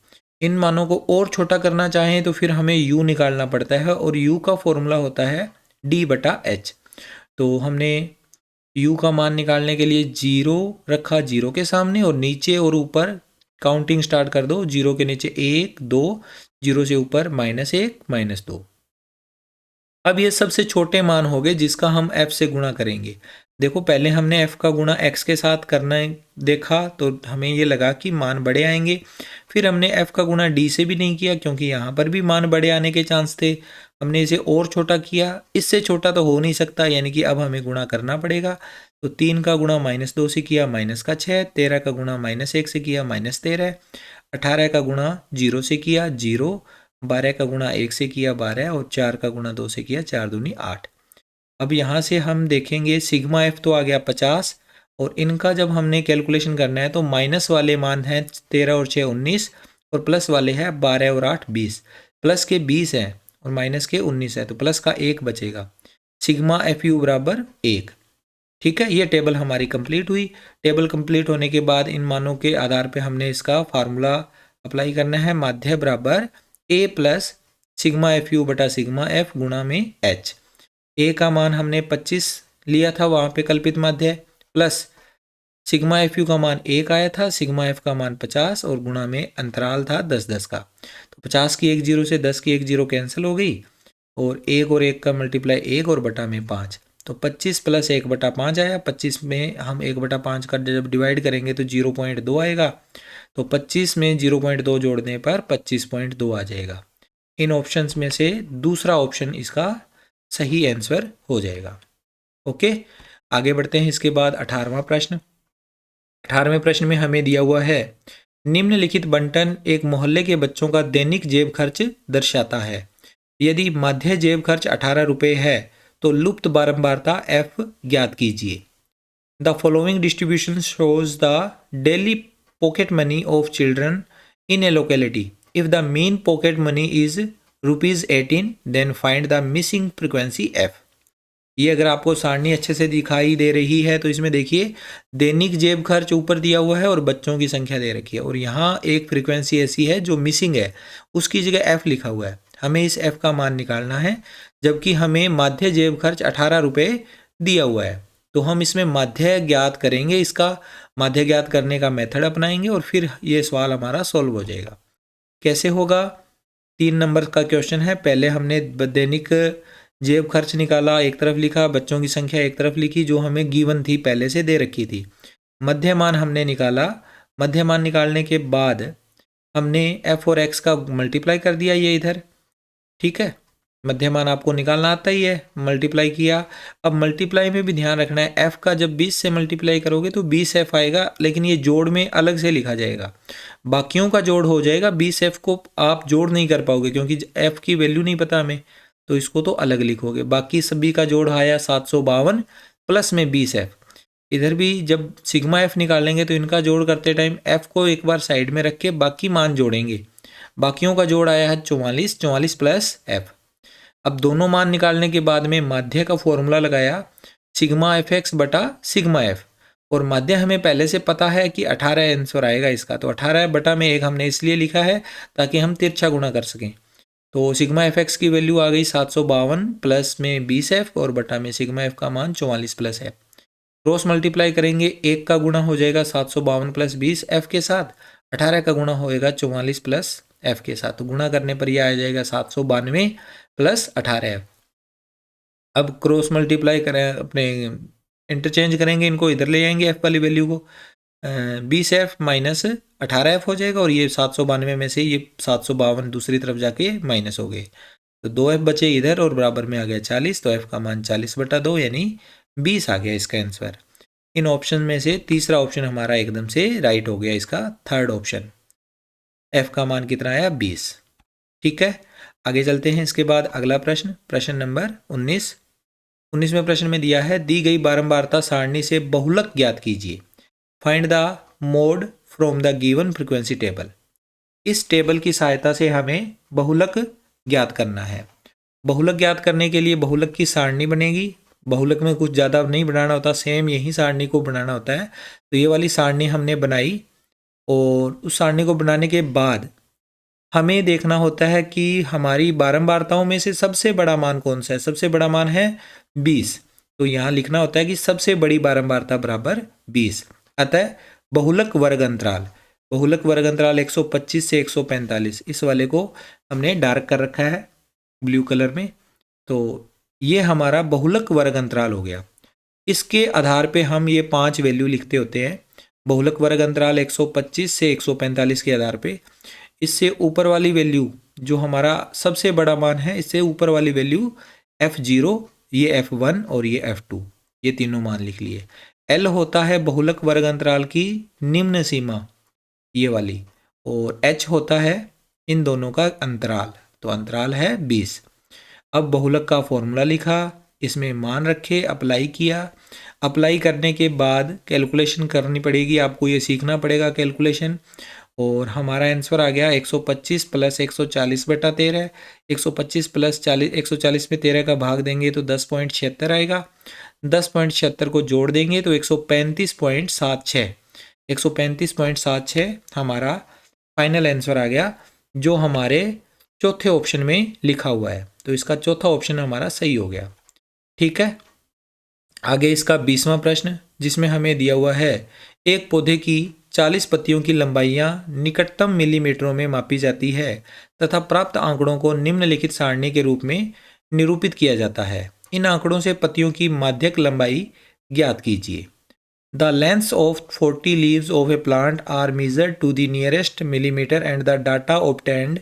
इन मानों को और छोटा करना चाहें तो फिर हमें u निकालना पड़ता है और u का फॉर्मूला होता है d/h। तो हमने u का मान निकालने के लिए 0 रखा 0 के सामने और नीचे और ऊपर काउंटिंग स्टार्ट कर दो। 0 के नीचे 1, 2, 0 से ऊपर -1, -2। अब ये सबसे छोटे मान हो गए जिसका हम f से गुणा करेंगे। देखो पहले हमने f का गुणा x के साथ करना देखा तो हमें ये लगा कि मान बड़े आएंगे, फिर हमने f का गुणा d से भी नहीं किया क्योंकि यहाँ पर भी मान बड़े आने के चांस थे, हमने इसे और छोटा किया, इससे छोटा तो हो नहीं सकता, यानी कि अब हमें गुणा करना पड़ेगा। तो 3 का गुणा -2 से किया -6, 13 का गुणा -1 से किया -13, 18 का गुणा 0 से किया 0, 12 का गुणा 1 से किया 12 और 4 का गुणा 2 से किया 4 दूनी 8। अब यहाँ से हम देखेंगे सिग्मा एफ तो आ गया 50 और इनका जब हमने कैलकुलेशन करना है तो माइनस वाले मान हैं 13 और 6 19 और प्लस वाले हैं 12 और 8 20। प्लस के 20 हैं और माइनस के 19 है तो प्लस का 1 बचेगा। सिग्मा एफ यू बराबर 1। ठीक है, ये टेबल हमारी कंप्लीट हुई। टेबल कंप्लीट होने के बाद इन मानों के आधार पे हमने इसका फार्मूला अप्लाई करना है। माध्य बराबर a plus sigma F you बटा सिग्मा एफ गुणा में h। a का मान हमने 25 लिया था वहाँ पे कल्पित माध्य, प्लस सिग्मा एफ यू का मान 1 आया था, सिग्मा एफ का मान 50 और गुणा में अंतराल था 10-10 का। तो 50 की 1 0 से 10 की 1 0 कैंसिल हो गई और 1 और 1 का मल्टीप्लाई 1 और बटा में 5, तो 25 प्लस 1 बटा 5 आया। 25 में हम 1 बटा 5 का जब डिवाइड करेंगे तो 0.2 आएगा, तो 25 में 0.2 जोड़ने पर 25.2 आ जाएगा। इन ऑप्शंस में से दूसरा ऑप्शन इसका सही आंसर हो जाएगा। ओके, आगे बढ़ते हैं। इसके बाद 18वां प्रश्न। 18वें प्रश्न में हमें दिया हुआ है, निम्नलिखित बंटन एक मोहल्ले के बच्चों का दैनिक जेब खर्च दर्शाता है। यदि माध्य जेब खर्च 18 रुपये है तो लुप्त बारंबारता f ज्ञात कीजिए। The following distribution shows the daily pocket money of children in a locality. If the mean pocket money is ₹18, then find the missing frequency f. ये अगर आपको सारणी अच्छे से दिखाई दे रही है तो इसमें देखिए दैनिक जेब खर्च ऊपर दिया हुआ है और बच्चों की संख्या दे रखी है और यहाँ एक फ्रीक्वेंसी ऐसी है जो मिसिंग है, उसकी जगह f लिखा हुआ है। हमें इस f का मान निकालना है, जबकि हमें माध्य जेब खर्च 18 रुपये दिया हुआ है। तो हम इसमें माध्य ज्ञात करेंगे, इसका माध्य ज्ञात करने का मेथड अपनाएंगे और फिर ये सवाल हमारा सॉल्व हो जाएगा। कैसे होगा? 3 नंबर का क्वेश्चन है। पहले हमने दैनिक जेब खर्च निकाला, एक तरफ लिखा, बच्चों की संख्या एक तरफ लिखी जो हमें गिवन थी, पहले से दे रखी थी। मध्यमान हमने निकाला, मध्यमान निकालने के बाद हमने f और x का मल्टीप्लाई कर दिया ये इधर, ठीक है। मध्यमान आपको निकालना आता ही है, मल्टीप्लाई किया। अब मल्टीप्लाई में भी ध्यान रखना है, f का जब 20 से मल्टीप्लाई करोगे तो 20f आएगा, लेकिन ये जोड़ में अलग से लिखा जाएगा, बाकियों का जोड़ हो जाएगा। 20f को आप जोड़ नहीं कर पाओगे क्योंकि f की वैल्यू नहीं पता हमें, तो इसको तो अलग लिखोगे। बाकी सभी का जोड़ आया 752 प्लस में 20f। इधर भी जब सिग्मा एफ निकालेंगे तो इनका जोड़ करते टाइम f को एक बार साइड में रख के बाकी मान जोड़ेंगे। बाकियों का जोड़ आया है 44, 44 प्लस f। अब दोनों मान निकालने के बाद में माध्य का फॉर्मूला लगाया, सिग्मा एफ एक्स बटा सिग्मा एफ, और माध्य हमें पहले से पता है कि 18 आंसर आएगा इसका, तो 18 बटा में 1 हमने इसलिए लिखा है ताकि हम तिरछा गुणा कर सकें। तो सिग्मा एफ एक्स की वैल्यू आ गई 752 प्लस में 20f और बटा में सिग्मा एफ का मान 44 प्लस f। क्रॉस मल्टीप्लाई करेंगे, 1 का गुणा हो जाएगा 752 प्लस 20f के साथ, 18 का गुणा होएगा 44 प्लस f के साथ, तो गुणा करने पर यह आ जाएगा 792 प्लस 18f। अब क्रॉस मल्टीप्लाई करें, अपने इंटरचेंज करेंगे, इनको इधर ले आएंगे f वाली वैल्यू को, 20f माइनस 18f हो जाएगा, और ये 792 में से ये 752 दूसरी तरफ जाके माइनस हो गए, तो 2f बचे इधर और बराबर में आ गया 40, तो f का मान 40 बटा 2 यानी 20 आ गया इसका आंसर। इन ऑप्शन में से तीसरा ऑप्शन हमारा एकदम से राइट हो गया, इसका थर्ड ऑप्शन, f का मान कितना आया 20। ठीक है, आगे चलते हैं। इसके बाद अगला प्रश्न, प्रश्न नंबर 19वें प्रश्न में दिया है, दी गई बारंबारता सारणी से बहुलक ज्ञात कीजिए, find the mode from the given frequency table. इस टेबल की सहायता से हमें बहुलक ज्ञात करना है। बहुलक ज्ञात करने के लिए बहुलक की सारणी बनेगी, बहुलक में कुछ ज़्यादा नहीं बनाना होता, सेम यही सारणी को बनाना होता है। तो ये वाली सारणी हमने बनाई, और उस सारणी को बनाने के बाद हमें देखना होता है कि हमारी बारंबारताओं में से सबसे बड़ा मान कौन सा है। सबसे बड़ा मान है 20, तो यहाँ लिखना होता है कि सबसे बड़ी बारंबारता बराबर 20। अतः बहुलक वर्ग अंतराल, बहुलक वर्ग अंतराल 125 से 145, इस वाले को हमने डार्क कर रखा है ब्लू कलर में, तो ये हमारा बहुलक वर्ग अंतराल हो गया। इसके आधार पे हम ये 5 वैल्यू लिखते होते हैं, बहुलक वर्ग अंतराल 125 से 145 के आधार पे। इससे ऊपर वाली वैल्यू जो हमारा सबसे बड़ा मान है, इससे ऊपर वाली वैल्यू f0, ये f1 और ये f2, ये तीनों मान लिख लिए। l होता है बहुलक वर्ग अंतराल की निम्न सीमा, ये वाली, और h होता है इन दोनों का अंतराल, तो अंतराल है 20। अब बहुलक का फॉर्मूला लिखा, इसमें मान रखे, अप्लाई किया। अप्लाई करने के बाद कैलकुलेशन करनी पड़ेगी, आपको ये सीखना पड़ेगा कैलकुलेशन, और हमारा आंसर आ गया 125 प्लस 140 बटा 13। 125 प्लस 40, 140 में 13 का भाग देंगे तो 10.76 आएगा। 10.76 को जोड़ देंगे तो 135.76, 135.76 हमारा फाइनल आंसर आ गया, जो हमारे चौथे ऑप्शन में लिखा हुआ है। तो इसका चौथा ऑप्शन हमारा सही हो गया। ठीक है, आगे इसका 20वां प्रश्न, जिसमें हमें दिया हुआ है, एक पौधे की 40 पत्तियों की लंबाइयाँ निकटतम मिलीमीटरों में मापी जाती है तथा प्राप्त आंकड़ों को निम्नलिखित सारणी के रूप में निरूपित किया जाता है। इन आंकड़ों से पत्तियों की माध्यक लंबाई ज्ञात कीजिए। The lengths of 40 leaves of a plant are measured to the nearest millimeter and the data obtained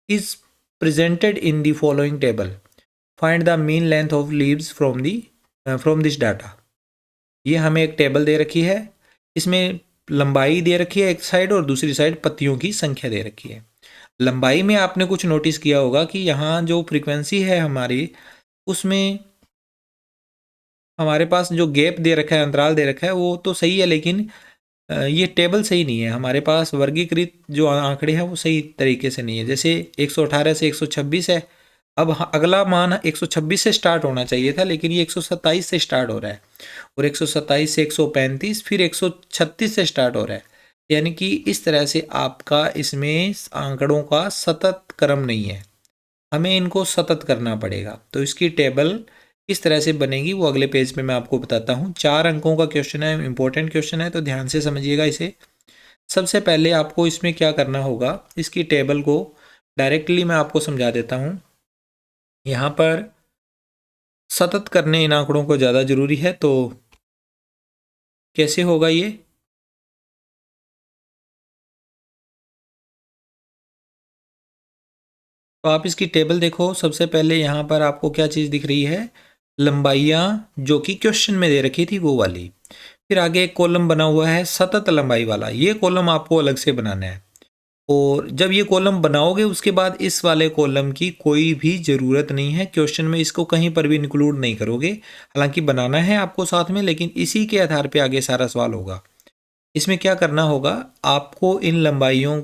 is presented in the following table. Find the mean length of leaves from this data. ये हमें एक table दे रखी है, इसमें लंबाई दे रखी है एक साइड और दूसरी साइड पत्तियों की संख्या दे रखी है। लंबाई में आपने कुछ नोटिस किया होगा कि यहाँ जो फ्रीक्वेंसी है हमारी, उसमें हमारे पास जो गैप दे रखा है, अंतराल दे रखा है, वो तो सही है, लेकिन ये टेबल सही नहीं है। हमारे पास वर्गीकृत जो आंकड़े हैं वो सही तरीके से नहीं है। जैसे 118 से 126 है, अब अगला मान 126 से स्टार्ट होना चाहिए था, लेकिन ये 127 से स्टार्ट हो रहा है, और 127 से 135, फिर 136 से स्टार्ट हो रहा है। यानी कि इस तरह से आपका इसमें आंकड़ों का सतत क्रम नहीं है, हमें इनको सतत करना पड़ेगा। तो इसकी टेबल किस तरह से बनेगी वो अगले पेज पे मैं आपको बताता हूँ। 4 अंकों का क्वेश्चन है, इंपॉर्टेंट क्वेश्चन है, तो ध्यान से समझिएगा इसे। सबसे पहले आपको इसमें क्या करना होगा, इसकी टेबल को डायरेक्टली मैं आपको समझा देता हूँ। यहाँ पर सतत करने इन आंकड़ों को ज़्यादा ज़रूरी है। तो कैसे होगा ये? तो आप इसकी टेबल देखो। सबसे पहले यहाँ पर आपको क्या चीज़ दिख रही है? लंबाइयाँ जो कि क्वेश्चन में दे रखी थी वो वाली। फिर आगे एक कॉलम बना हुआ है सतत लंबाई वाला, ये कॉलम आपको अलग से बनाना है। और जब ये कॉलम बनाओगे उसके बाद इस वाले कॉलम की कोई भी ज़रूरत नहीं है, क्वेश्चन में इसको कहीं पर भी इंक्लूड नहीं करोगे। हालांकि बनाना है आपको साथ में, लेकिन इसी के आधार पे आगे सारा सवाल होगा। इसमें क्या करना होगा, आपको इन लंबाइयों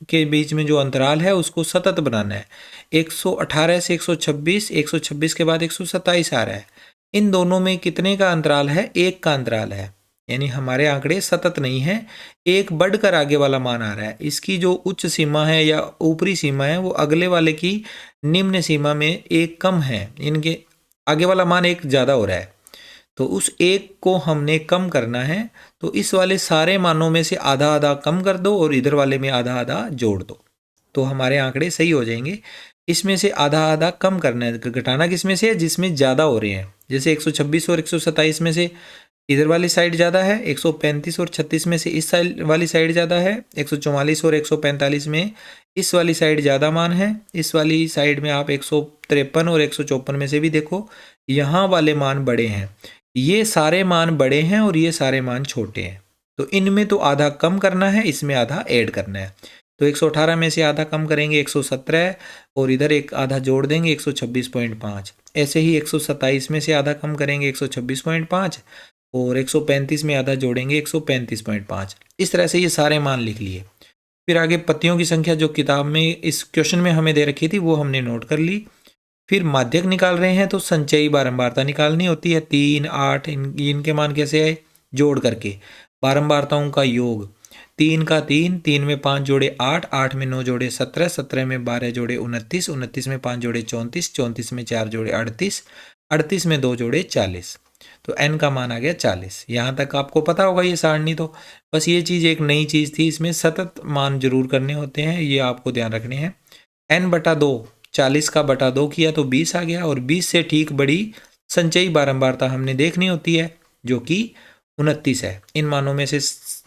के बीच में जो अंतराल है उसको सतत बनाना है। 118 से 126, 126 के बाद 127 आ रहा है। इन दोनों में कितने का अंतराल है? एक का अंतराल है। यानी हमारे आंकड़े सतत नहीं है, एक बढ़कर आगे वाला मान आ रहा है। इसकी जो उच्च सीमा है या ऊपरी सीमा है वो अगले वाले की निम्न सीमा में एक कम है। इनके आगे वाला मान एक ज़्यादा हो रहा है, तो उस एक को हमने कम करना है। तो इस वाले सारे मानों में से आधा आधा कम कर दो और इधर वाले में आधा आधा जोड़ दो, तो हमारे आंकड़े सही हो जाएंगे। इसमें से आधा आधा कम करना है, घटाना किस में से है? जिसमें ज़्यादा हो रहे हैं। जैसे 126 और 127 में से इधर वाली साइड ज़्यादा है, 135 और 36 में से इस साइड वाली साइड ज़्यादा है, 144 और 145 में इस वाली साइड ज़्यादा मान है। इस वाली साइड में आप 153 और 154 में से भी देखो, यहाँ वाले मान बड़े हैं। ये सारे मान बड़े हैं और ये सारे मान छोटे हैं। तो इनमें तो आधा कम करना है, इसमें आधा ऐड करना है। तो 118 में से आधा कम करेंगे 117, और इधर एक आधा जोड़ देंगे 126.5। ऐसे ही 127 में से आधा कम करेंगे 126.5, और 135 में आधा जोड़ेंगे 135.5। इस तरह से ये सारे मान लिख लिए। फिर आगे पत्तियों की संख्या जो किताब में इस क्वेश्चन में हमें दे रखी थी वो हमने नोट कर ली। फिर माध्यक निकाल रहे हैं तो संचयी बारंबारता निकालनी होती है। 3, 8 इनके मान कैसे आए? जोड़ करके। बारंबारताओं का योग, 3 का 3, 3 में 5 जोड़े 8, 8 में 9 जोड़े 17, 17 में 12 जोड़े 29, 29 में 5 जोड़े 34, 34 में 4 जोड़े 38, 38 में 2 जोड़े 40। तो n का मान आ गया 40। यहाँ तक आपको पता होगा ये सारणी। तो बस ये चीज़ एक नई चीज़ थी, इसमें सतत मान जरूर करने होते हैं, ये आपको ध्यान रखने हैं। n/2, 40 का बटा 2 किया तो 20 आ गया, और 20 से ठीक बड़ी संचयी बारंबारता हमने देखनी होती है जो कि 29 है। इन मानों में से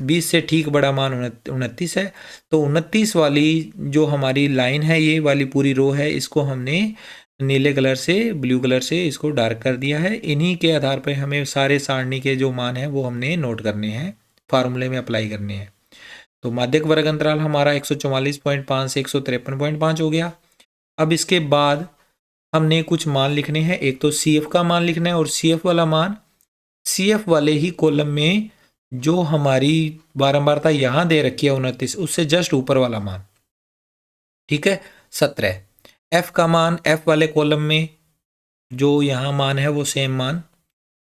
20 से ठीक बड़ा मान 29 है। तो 29 वाली जो हमारी लाइन है, ये वाली पूरी रो है, इसको हमने नीले कलर से, ब्लू कलर से इसको डार्क कर दिया है। इन्हीं के आधार पर हमें सारे सारणी के जो मान हैं वो हमने नोट करने हैं, फार्मूले में अप्लाई करने हैं। तो माध्यक वर्ग अंतराल हमारा 144.5 से 153.5 हो गया। अब इसके बाद हमने कुछ मान लिखने हैं। एक तो CF का मान लिखना है, और CF वाला मान CF वाले ही कॉलम में जो हमारी बारंबारता यहाँ दे रखी है 29, उससे जस्ट ऊपर वाला मान, ठीक है, 17। F का मान F वाले कॉलम में जो यहाँ मान है वो सेम मान।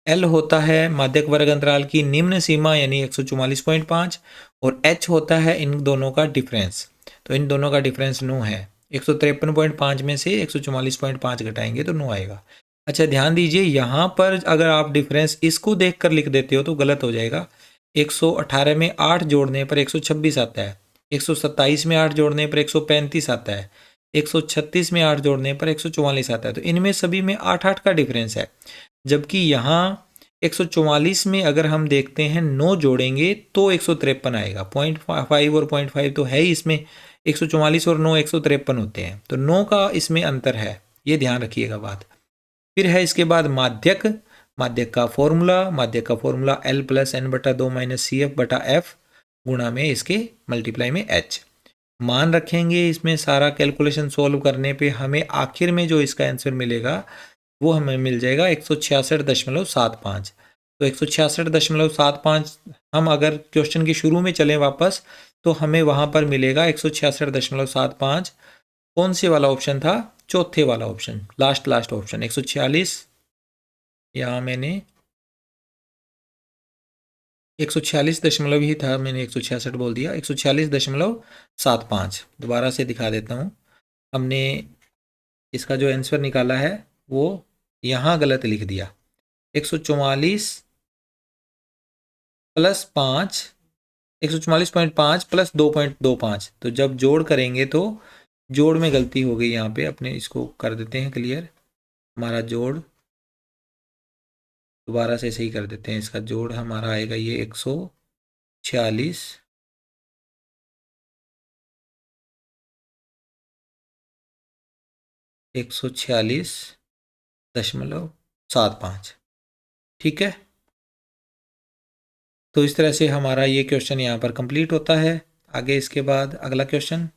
L होता है माध्यक वर्ग अंतराल की निम्न सीमा यानी 144.5, और H होता है इन दोनों का डिफरेंस। तो इन दोनों का डिफरेंस 9 है। 153.5 में से 144.5 घटाएंगे तो 9 आएगा। अच्छा ध्यान दीजिए, यहाँ पर अगर आप डिफरेंस इसको देख कर लिख देते हो तो गलत हो जाएगा। 118 में 8 जोड़ने पर 126 आता है, 127 में 8 जोड़ने पर 135 आता है, 136 में 8 जोड़ने पर 144 आता है। तो इनमें सभी में 8-8 का डिफरेंस है। जबकि यहाँ 144 में अगर हम देखते हैं 9 जोड़ेंगे तो 153 आएगा। 0.5 और 0.5 तो है ही इसमें, 144 और 9 153 होते हैं। तो 9 का इसमें अंतर है, ये ध्यान रखिएगा बात। फिर है इसके बाद माध्यक। माध्यक का फॉर्मूला L+n/2 - CF/F गुणा में इसके मल्टीप्लाई में H। मान रखेंगे इसमें सारा कैलकुलेशन सॉल्व करने पे हमें आखिर में जो इसका आंसर मिलेगा वो हमें मिल जाएगा 166.75। तो 166.75 हम अगर क्वेश्चन के शुरू में चलें वापस तो हमें वहाँ पर मिलेगा 166.75। कौन से वाला ऑप्शन था? चौथे वाला ऑप्शन, लास्ट ऑप्शन 146। यहाँ मैंने 146 दशमलव ही था, मैंने 166 बोल दिया। 146.75 दोबारा से दिखा देता हूँ। हमने इसका जो आंसर निकाला है वो यहाँ गलत लिख दिया। 144 प्लस 5, 144.5 प्लस 2.25। तो जब जोड़ करेंगे तो जोड़ में गलती हो गई यहाँ पे, अपने इसको कर देते हैं क्लियर। हमारा जोड़ दोबारा से सही कर देते हैं। इसका जोड़ हमारा आएगा ये 146 146.75। ठीक है, तो इस तरह से हमारा ये क्वेश्चन यहाँ पर कंप्लीट होता है। आगे इसके बाद अगला क्वेश्चन,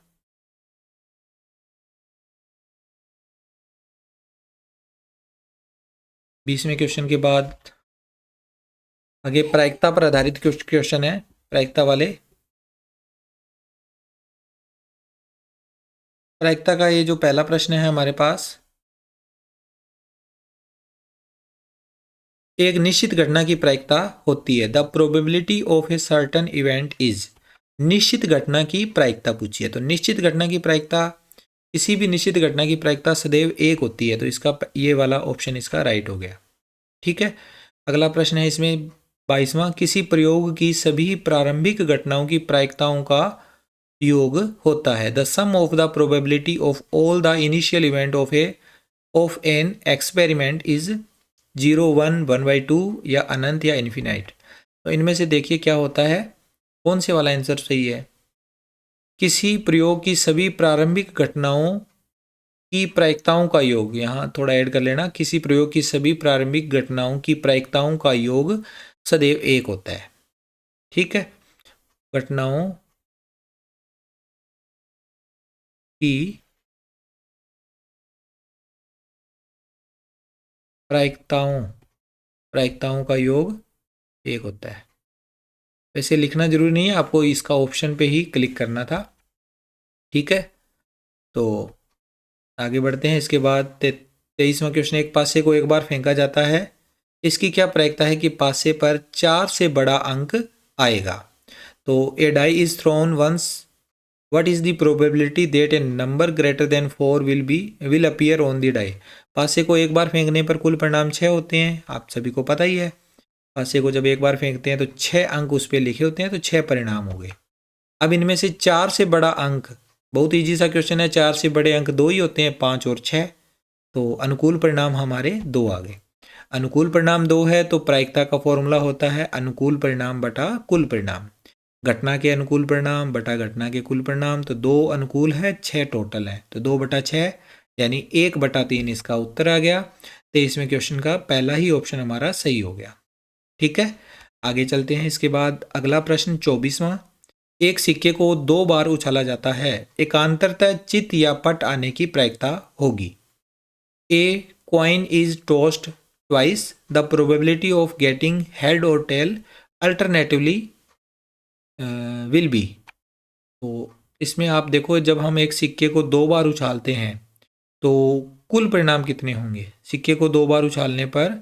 20वें क्वेश्चन के बाद आगे प्रायिकता पर आधारित क्वेश्चन है, प्रायिकता वाले। प्रायिकता का ये जो पहला प्रश्न है हमारे पास, एक निश्चित घटना की प्रायिकता होती है। The probability of a certain event is. निश्चित घटना की प्रायिकता पूछी है, तो निश्चित घटना की प्रायिकता, किसी भी निश्चित घटना की प्रायिकता सदैव एक होती है, तो इसका ये वाला ऑप्शन इसका राइट हो गया। ठीक है, अगला प्रश्न है इसमें 22वां, किसी प्रयोग की सभी प्रारंभिक घटनाओं की प्रायिकताओं का योग होता है। The sum of the probability of all the initial event of an experiment is 0, 1, 1/2 या अनंत या इन्फिनाइट। तो इनमें से देखिए क्या होता है, कौन से वाला आंसर सही है। किसी प्रयोग की सभी प्रारंभिक घटनाओं की प्रायिकताओं का योग, यहाँ थोड़ा ऐड कर लेना, किसी प्रयोग की सभी प्रारंभिक घटनाओं की प्रायिकताओं का योग सदैव एक होता है। ठीक है, घटनाओं की प्रायिकताओं का योग एक होता है। वैसे लिखना जरूरी नहीं है, आपको इसका ऑप्शन पे ही क्लिक करना था। ठीक है, तो आगे बढ़ते हैं। इसके बाद 23वां क्वेश्चन, एक पासे को एक बार फेंका जाता है, इसकी क्या प्रायिकता है कि पासे पर 4 से बड़ा अंक आएगा। तो a die is thrown once, what is the probability that a number greater than 4 will appear on the die. पासे को एक बार फेंकने पर कुल परिणाम 6 होते हैं, आप सभी को पता ही है। पासे को जब एक बार फेंकते हैं तो 6 अंक उस पर लिखे होते हैं, तो 6 परिणाम हो गए। अब इनमें से 4 से बड़ा अंक, बहुत ईजी सा क्वेश्चन है, 4 से बड़े अंक 2 ही होते हैं, 5 और 6। तो अनुकूल परिणाम हमारे 2 आ गए। अनुकूल परिणाम 2 है तो प्रायिकता का फॉर्मूला होता है अनुकूल परिणाम बटा कुल परिणाम। घटना के अनुकूल परिणाम बटा घटना के कुल परिणाम, तो 2 अनुकूल है, 6 टोटल है, तो 2/6 यानी 1/3 इसका उत्तर आ गया। 23वें क्वेश्चन का पहला ही ऑप्शन हमारा सही हो गया। ठीक है, आगे चलते हैं। इसके बाद अगला प्रश्न 24वां, एक सिक्के को 2 बार उछाला जाता है, एकांतरतः चित या पट आने की प्रायिकता होगी। A coin is tossed twice, the probability of getting head और टेल अल्टरनेटिवली विल बी। तो इसमें आप देखो, जब हम एक सिक्के को 2 बार उछालते हैं तो कुल परिणाम कितने होंगे। सिक्के को 2 बार उछालने पर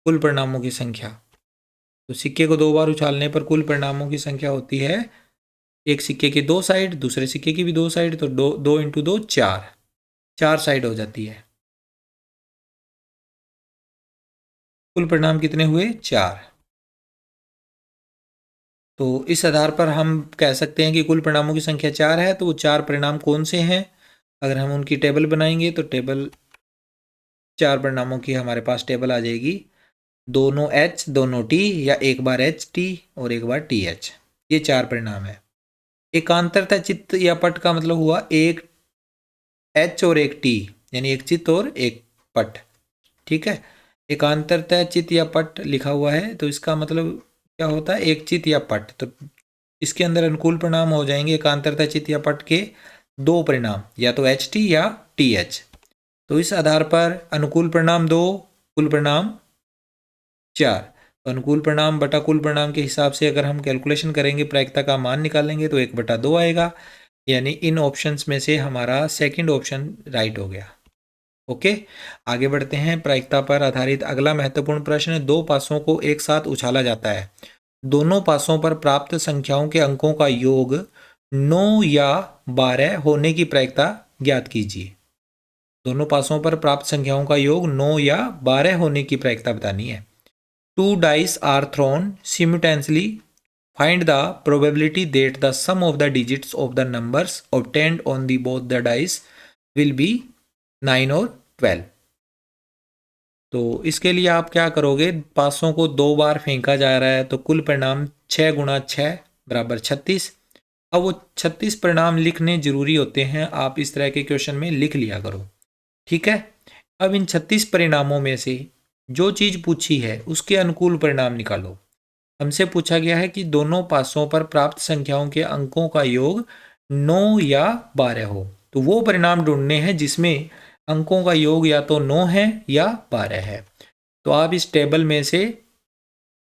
कुल परिणामों की संख्या, तो सिक्के को 2 बार उछालने पर कुल परिणामों की संख्या होती है, एक सिक्के की 2 साइड, दूसरे सिक्के की भी 2 साइड, तो 2 × 2 4 साइड हो जाती है। कुल परिणाम कितने हुए, 4। तो इस आधार पर हम कह सकते हैं कि कुल परिणामों की संख्या 4 है, तो वो 4 परिणाम कौन से हैं। अगर हम उनकी टेबल बनाएंगे तो टेबल 4 परिणामों की हमारे पास टेबल आ जाएगी, दोनों H दोनों T, या एक बार HT और एक बार TH, ये 4 परिणाम है। एकांतरता चित्त या पट का मतलब हुआ एक H और एक T, यानी एक चित्त और एक पट। ठीक है, एकांतरता चित्त या पट लिखा हुआ है, तो इसका मतलब क्या होता है, एक चित्त या पट। तो इसके अंदर अनुकूल परिणाम हो जाएंगे एकांतरता चित्त या पट के 2 परिणाम, या तो HT या TH। तो इस आधार पर अनुकूल परिणाम 2, कुल परिणाम 4। तो अनुकूल परिणाम बटा कुल परिणाम के हिसाब से अगर हम कैलकुलेशन करेंगे, प्रायिकता का मान निकालेंगे, तो 1/2 आएगा, यानी इन ऑप्शंस में से हमारा सेकंड ऑप्शन राइट हो गया। ओके, आगे बढ़ते हैं। प्रायिकता पर आधारित अगला महत्वपूर्ण प्रश्न, 2 पासों को एक साथ उछाला जाता है, दोनों पासों पर प्राप्त संख्याओं के अंकों का योग 9 या 12 होने की प्रायिकता ज्ञात कीजिए। दोनों पासों पर प्राप्त संख्याओं का योग 9 या 12 होने की प्रायिकता बतानी है। 2 dice are thrown simultaneously. Find the probability that the sum of the digits of the numbers obtained on the both the dice will be 9 और 12। तो इसके लिए आप क्या करोगे, 500 को 2 बार फेंका जा रहा है तो कुल परिणाम 6 गुणा 6 बराबर 36। अब वो 36 परिणाम लिखने जरूरी होते हैं, आप इस तरह के क्वेश्चन में लिख लिया करो। ठीक है, अब इन 36 परिणामों में से जो चीज़ पूछी है उसके अनुकूल परिणाम निकालो। हमसे पूछा गया है कि दोनों पासों पर प्राप्त संख्याओं के अंकों का योग 9 या 12 हो। तो वो परिणाम ढूंढने हैं जिसमें अंकों का योग या तो 9 है या 12 है। तो आप इस टेबल में से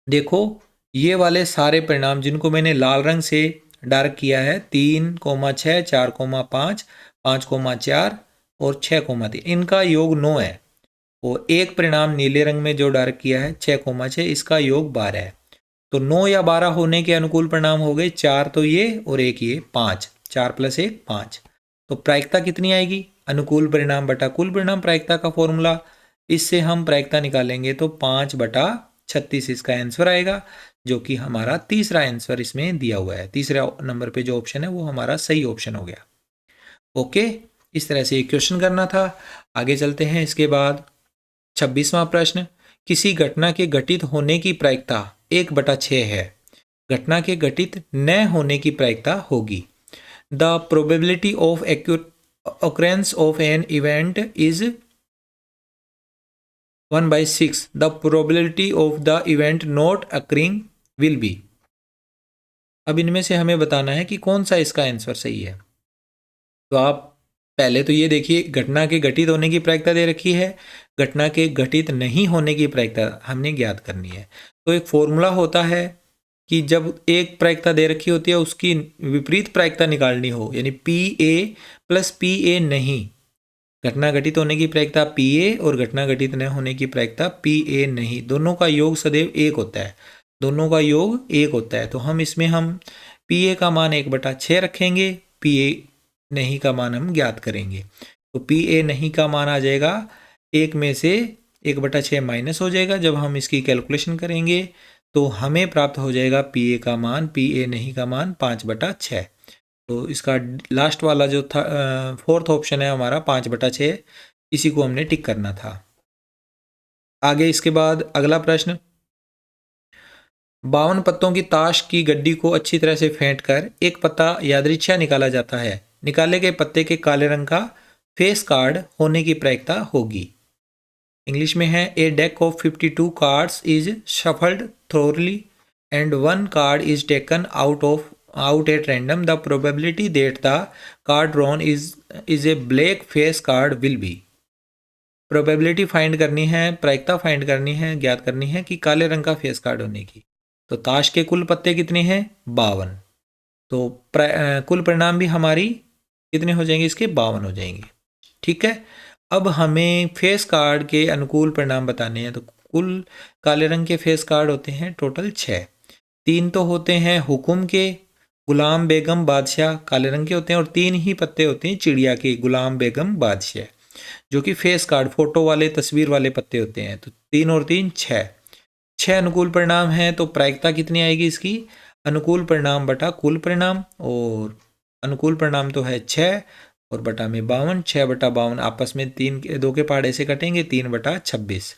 देखो, ये वाले सारे परिणाम जिनको मैंने लाल रंग से डार्क किया है, 3,6, 4,5, 5,4 और 6,3, इनका योग 9 है। और एक परिणाम नीले रंग में जो डार्क किया है 6,6, इसका योग 12 है। तो 9 या 12 होने के अनुकूल परिणाम हो गए 4 तो ये और एक ये 5, 4 + 1 5। तो प्रायिकता कितनी आएगी, अनुकूल परिणाम बटा कुल परिणाम, प्रायिकता का फॉर्मूला, इससे हम प्रायिकता निकालेंगे तो 5/36 इसका आंसर आएगा, जो कि हमारा तीसरा आंसर इसमें दिया हुआ है। तीसरा नंबर पे जो ऑप्शन है वो हमारा सही ऑप्शन हो गया। ओके, इस तरह से एक क्वेश्चन करना था। आगे चलते हैं। इसके बाद 26वां प्रश्न, किसी घटना के घटित होने की प्रायिकता 1/6 है, घटना के घटित न होने की प्रायिकता होगी। The probability of occurrence of an event is 1/6. The probability of the event not occurring will be। अब इनमें से हमें बताना है कि कौन सा इसका आंसर सही है। तो आप पहले तो ये देखिए, घटना के घटित होने की प्रायिकता दे रखी है, घटना के घटित नहीं होने की प्रायिकता हमने ज्ञात करनी है। तो एक फॉर्मूला होता है कि जब एक प्रायिकता दे रखी होती है उसकी विपरीत प्रायिकता निकालनी हो, यानी PA + PA नहीं, घटना घटित होने की प्रायिकता PA और घटना घटित न होने की प्रायिकता PA नहीं, दोनों का योग सदैव 1 होता है, दोनों का योग 1 होता है। तो हम इसमें हम PA का मान 1/6 रखेंगे, PA नहीं का मान हम ज्ञात करेंगे। तो PA नहीं का मान आ जाएगा, 1 में से 1/6 माइनस हो जाएगा। जब हम इसकी कैलकुलेशन करेंगे तो हमें प्राप्त हो जाएगा PA का मान, PA नहीं का मान 5/6। तो इसका लास्ट वाला जो था फोर्थ ऑप्शन है हमारा 5/6, इसी को हमने टिक करना था। आगे इसके बाद अगला प्रश्न, 52 पत्तों की ताश की गड्डी को अच्छी तरह से फेंट कर एक पत्ता यादृच्छा निकाला जाता है, निकाले गए पत्ते के काले रंग का फेस कार्ड होने की प्रायिकता होगी। इंग्लिश में है, a deck of 52 cards is shuffled thoroughly and 1 card is taken out at random. The probability that the card drawn is a black face card will be। Probability find करनी है, प्रायिकता find करनी है, ज्ञात करनी है कि काले रंग का फेस कार्ड होने की। तो ताश के कुल पत्ते कितने हैं, 52। तो कुल परिणाम भी हमारी कितने हो जाएंगे, इसके 52 हो जाएंगे। ठीक है, अब हमें फेस कार्ड के अनुकूल परिणाम बताने हैं। तो कुल काले रंग के फेस कार्ड होते हैं टोटल 6, 3 तो होते हैं हुकुम के, गुलाम बेगम, बादशाह, काले रंग के होते हैं, और 3 ही पत्ते होते हैं चिड़िया के, गुलाम बेगम, बादशाह, जो कि फेस कार्ड फोटो वाले तस्वीर वाले पत्ते होते हैं। तो 3 और 3 6 अनुकूल परिणाम हैं। तो प्रायिकता कितनी आएगी इसकी, अनुकूल परिणाम बटा कुल परिणाम, और अनुकूल परिणाम तो है 6 और बटा में 52, 6/52 आपस में 2 के पहाड़े से कटेंगे, 3/26।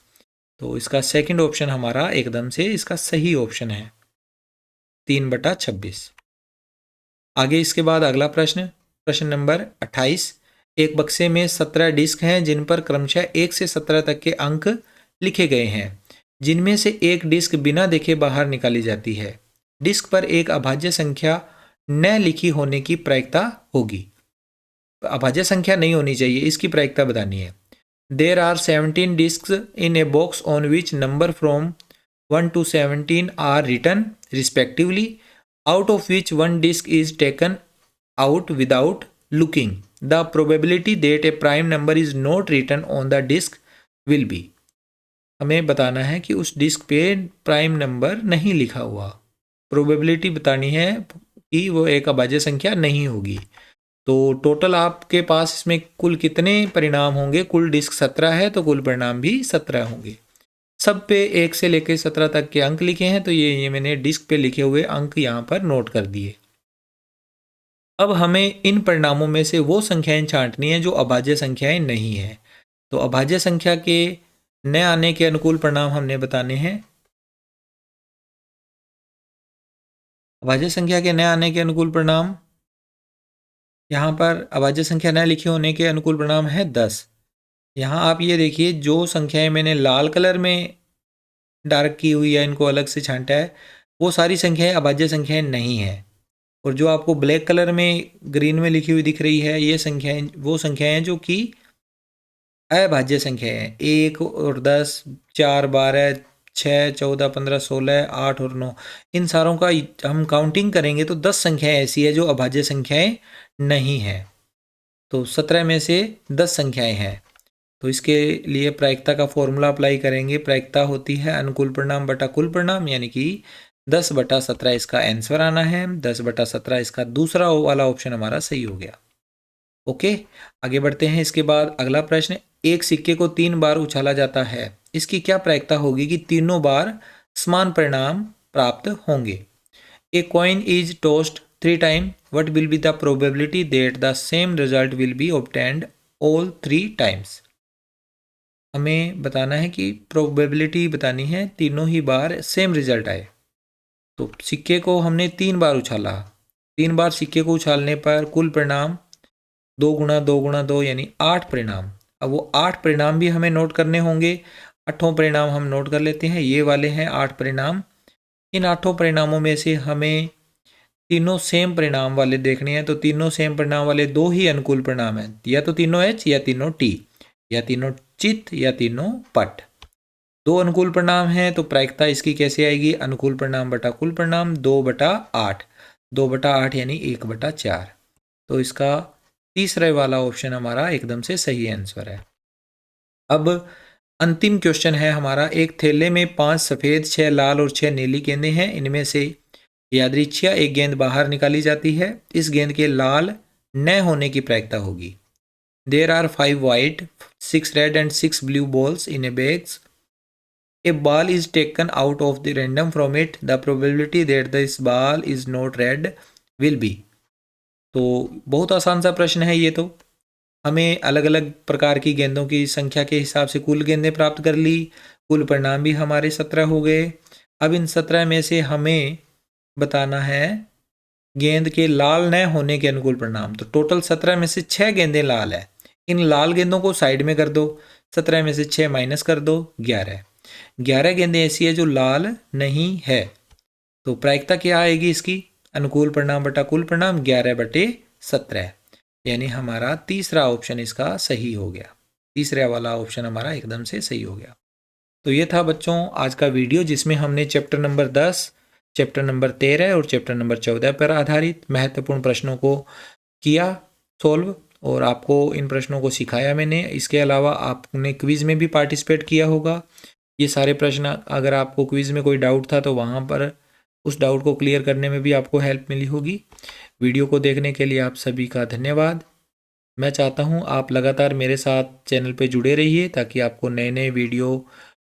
तो इसका सेकंड ऑप्शन हमारा एकदम से इसका सही ऑप्शन है, 3/26। आगे इसके बाद अगला प्रश्न, प्रश्न नंबर 28, एक बक्से में 17 डिस्क हैं जिन पर क्रमशः 1 से 17 तक के अंक लिखे गए हैं, जिनमें से एक डिस्क बिना देखे बाहर निकाली जाती है। डिस्क पर एक अभाज्य संख्या न लिखी होने की प्रायिकता होगी। अभाज्य संख्या नहीं होनी चाहिए, इसकी प्रायिकता बतानी है। There are 17 disc in a box on which number from 1 to 17 are written respectively, out of which one disk is taken out without looking. The probability that a prime number is not written on the disk will be। हमें बताना है कि उस disc पे prime number नहीं लिखा हुआ, probability बतानी है कि वो एक अभाज्य संख्या नहीं होगी। तो टोटल आपके पास इसमें कुल कितने परिणाम होंगे, कुल डिस्क 17 है तो कुल परिणाम भी 17 होंगे। सब पे 1 से लेकर 17 तक के अंक लिखे हैं, तो ये मैंने डिस्क पे लिखे हुए अंक यहाँ पर नोट कर दिए। अब हमें इन परिणामों में से वो संख्याएं छांटनी है जो अभाज्य संख्याएं नहीं है। तो अभाज्य संख्या के न आने के अनुकूल परिणाम हमने बताने हैं। अभाज्य संख्या के न आने के अनुकूल परिणाम, यहाँ पर अभाज्य संख्या न लिखे होने के अनुकूल परिणाम है 10। यहाँ आप ये देखिए, जो संख्याएं मैंने लाल कलर में डार्क की हुई है, इनको अलग से छांटा है, वो सारी संख्याएं अभाज्य संख्याएं नहीं है। और जो आपको ब्लैक कलर में ग्रीन में लिखी हुई दिख रही है, ये संख्याएं वो संख्याएं जो कि अभाज्य संख्याएं हैं। 1 और 10, 4, 12, 6, 14, 15, 16, 8 और 9, इन सारों का हम काउंटिंग करेंगे तो 10 संख्याएं ऐसी है जो अभाज्य संख्याएं नहीं है। तो 17 में से 10 संख्याएं हैं। तो इसके लिए प्रायिकता का फॉर्मूला अप्लाई करेंगे। प्रायिकता होती है अनुकूल परिणाम बटा कुल परिणाम, यानी कि 10/17 इसका आंसर आना है। 10/17 इसका दूसरा वाला ऑप्शन हमारा सही हो गया। ओके, आगे बढ़ते हैं। इसके बाद अगला प्रश्न, एक सिक्के को 3 बार उछाला जाता है, इसकी क्या प्रायिकता होगी कि तीनों बार समान परिणाम प्राप्त होंगे। A coin is tossed 3 time, what will be the probability that the same result will be obtained all 3 times. हमें बताना है कि प्रोबेबिलिटी बतानी है तीनों ही बार सेम रिजल्ट आए। तो सिक्के को हमने 3 बार उछाला, 3 बार सिक्के को उछालने पर कुल परिणाम 2 गुणा 2 गुणा 2 यानी 8 परिणाम। अब वो 8 परिणाम भी हमें नोट करने होंगे। 8 परिणाम हम नोट कर लेते हैं, ये वाले हैं 8 परिणाम। इन 8 परिणामों में से हमें तीनों सेम परिणाम वाले देखने हैं। तो तीनों सेम परिणाम वाले 2 ही अनुकूल परिणाम हैं, या तो तीनों H या तीनों T, या तीनों चित्त या तीनों पट। 2 अनुकूल परिणाम हैं, तो प्रायिकता इसकी कैसे आएगी, अनुकूल परिणाम बटा कुल परिणाम 2/8। 2/8 यानी 1/4। तो इसका तीसरे वाला ऑप्शन हमारा एकदम से सही आंसर है। अब अंतिम क्वेश्चन है हमारा, एक थैले में 5 सफ़ेद, 6 लाल और 6 नीली गेंदें हैं। इनमें से यादृच्छिया एक गेंद बाहर निकाली जाती है। इस गेंद के लाल न होने की प्रायिकता होगी। There are 5 white, 6 red and 6 blue balls in a bag. A ball is taken out of the random from it. The probability that this ball is not red will be. तो बहुत आसान सा प्रश्न है ये। तो हमें अलग अलग प्रकार की गेंदों की संख्या के हिसाब से कुल गेंदें प्राप्त कर ली। कुल परिणाम भी हमारे 17 हो गए। अब इन 17 में से हमें बताना है गेंद के लाल न होने के अनुकूल परिणाम। तो टोटल 17 में से 6 गेंदें लाल है। इन लाल गेंदों को साइड में कर दो, 17 में से 6 माइनस कर दो, 11 गेंदें ऐसी है जो लाल नहीं है। तो प्रायिकता क्या आएगी इसकी, अनुकूल परिणाम बटा कुल परिणाम 11/17, यानी हमारा तीसरा ऑप्शन इसका सही हो गया। तीसरा वाला ऑप्शन हमारा एकदम से सही हो गया। तो ये था बच्चों आज का वीडियो, जिसमें हमने चैप्टर नंबर 10, चैप्टर नंबर 13 और चैप्टर नंबर 14 पर आधारित महत्वपूर्ण प्रश्नों को किया सॉल्व, और आपको इन प्रश्नों को सिखाया मैंने। इसके अलावा आपने क्विज़ में भी पार्टिसिपेट किया होगा। ये सारे प्रश्न, अगर आपको क्विज़ में कोई डाउट था तो वहाँ पर उस डाउट को क्लियर करने में भी आपको हेल्प मिली होगी। वीडियो को देखने के लिए आप सभी का धन्यवाद। मैं चाहता हूँ आप लगातार मेरे साथ चैनल पे जुड़े रहिए, ताकि आपको नए नए वीडियो,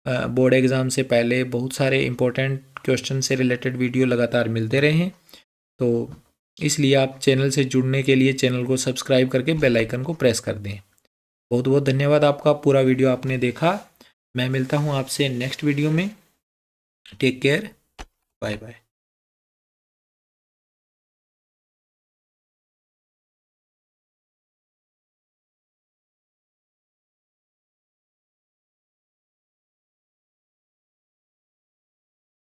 बोर्ड एग्ज़ाम से पहले बहुत सारे इंपॉर्टेंट क्वेश्चन से रिलेटेड वीडियो लगातार मिलते रहें। तो इसलिए आप चैनल से जुड़ने के लिए चैनल को सब्सक्राइब करके बेल आइकन को प्रेस कर दें। बहुत बहुत धन्यवाद आपका, पूरा वीडियो आपने देखा। मैं मिलता हूँ आपसे नेक्स्ट वीडियो में। Take care, bye bye.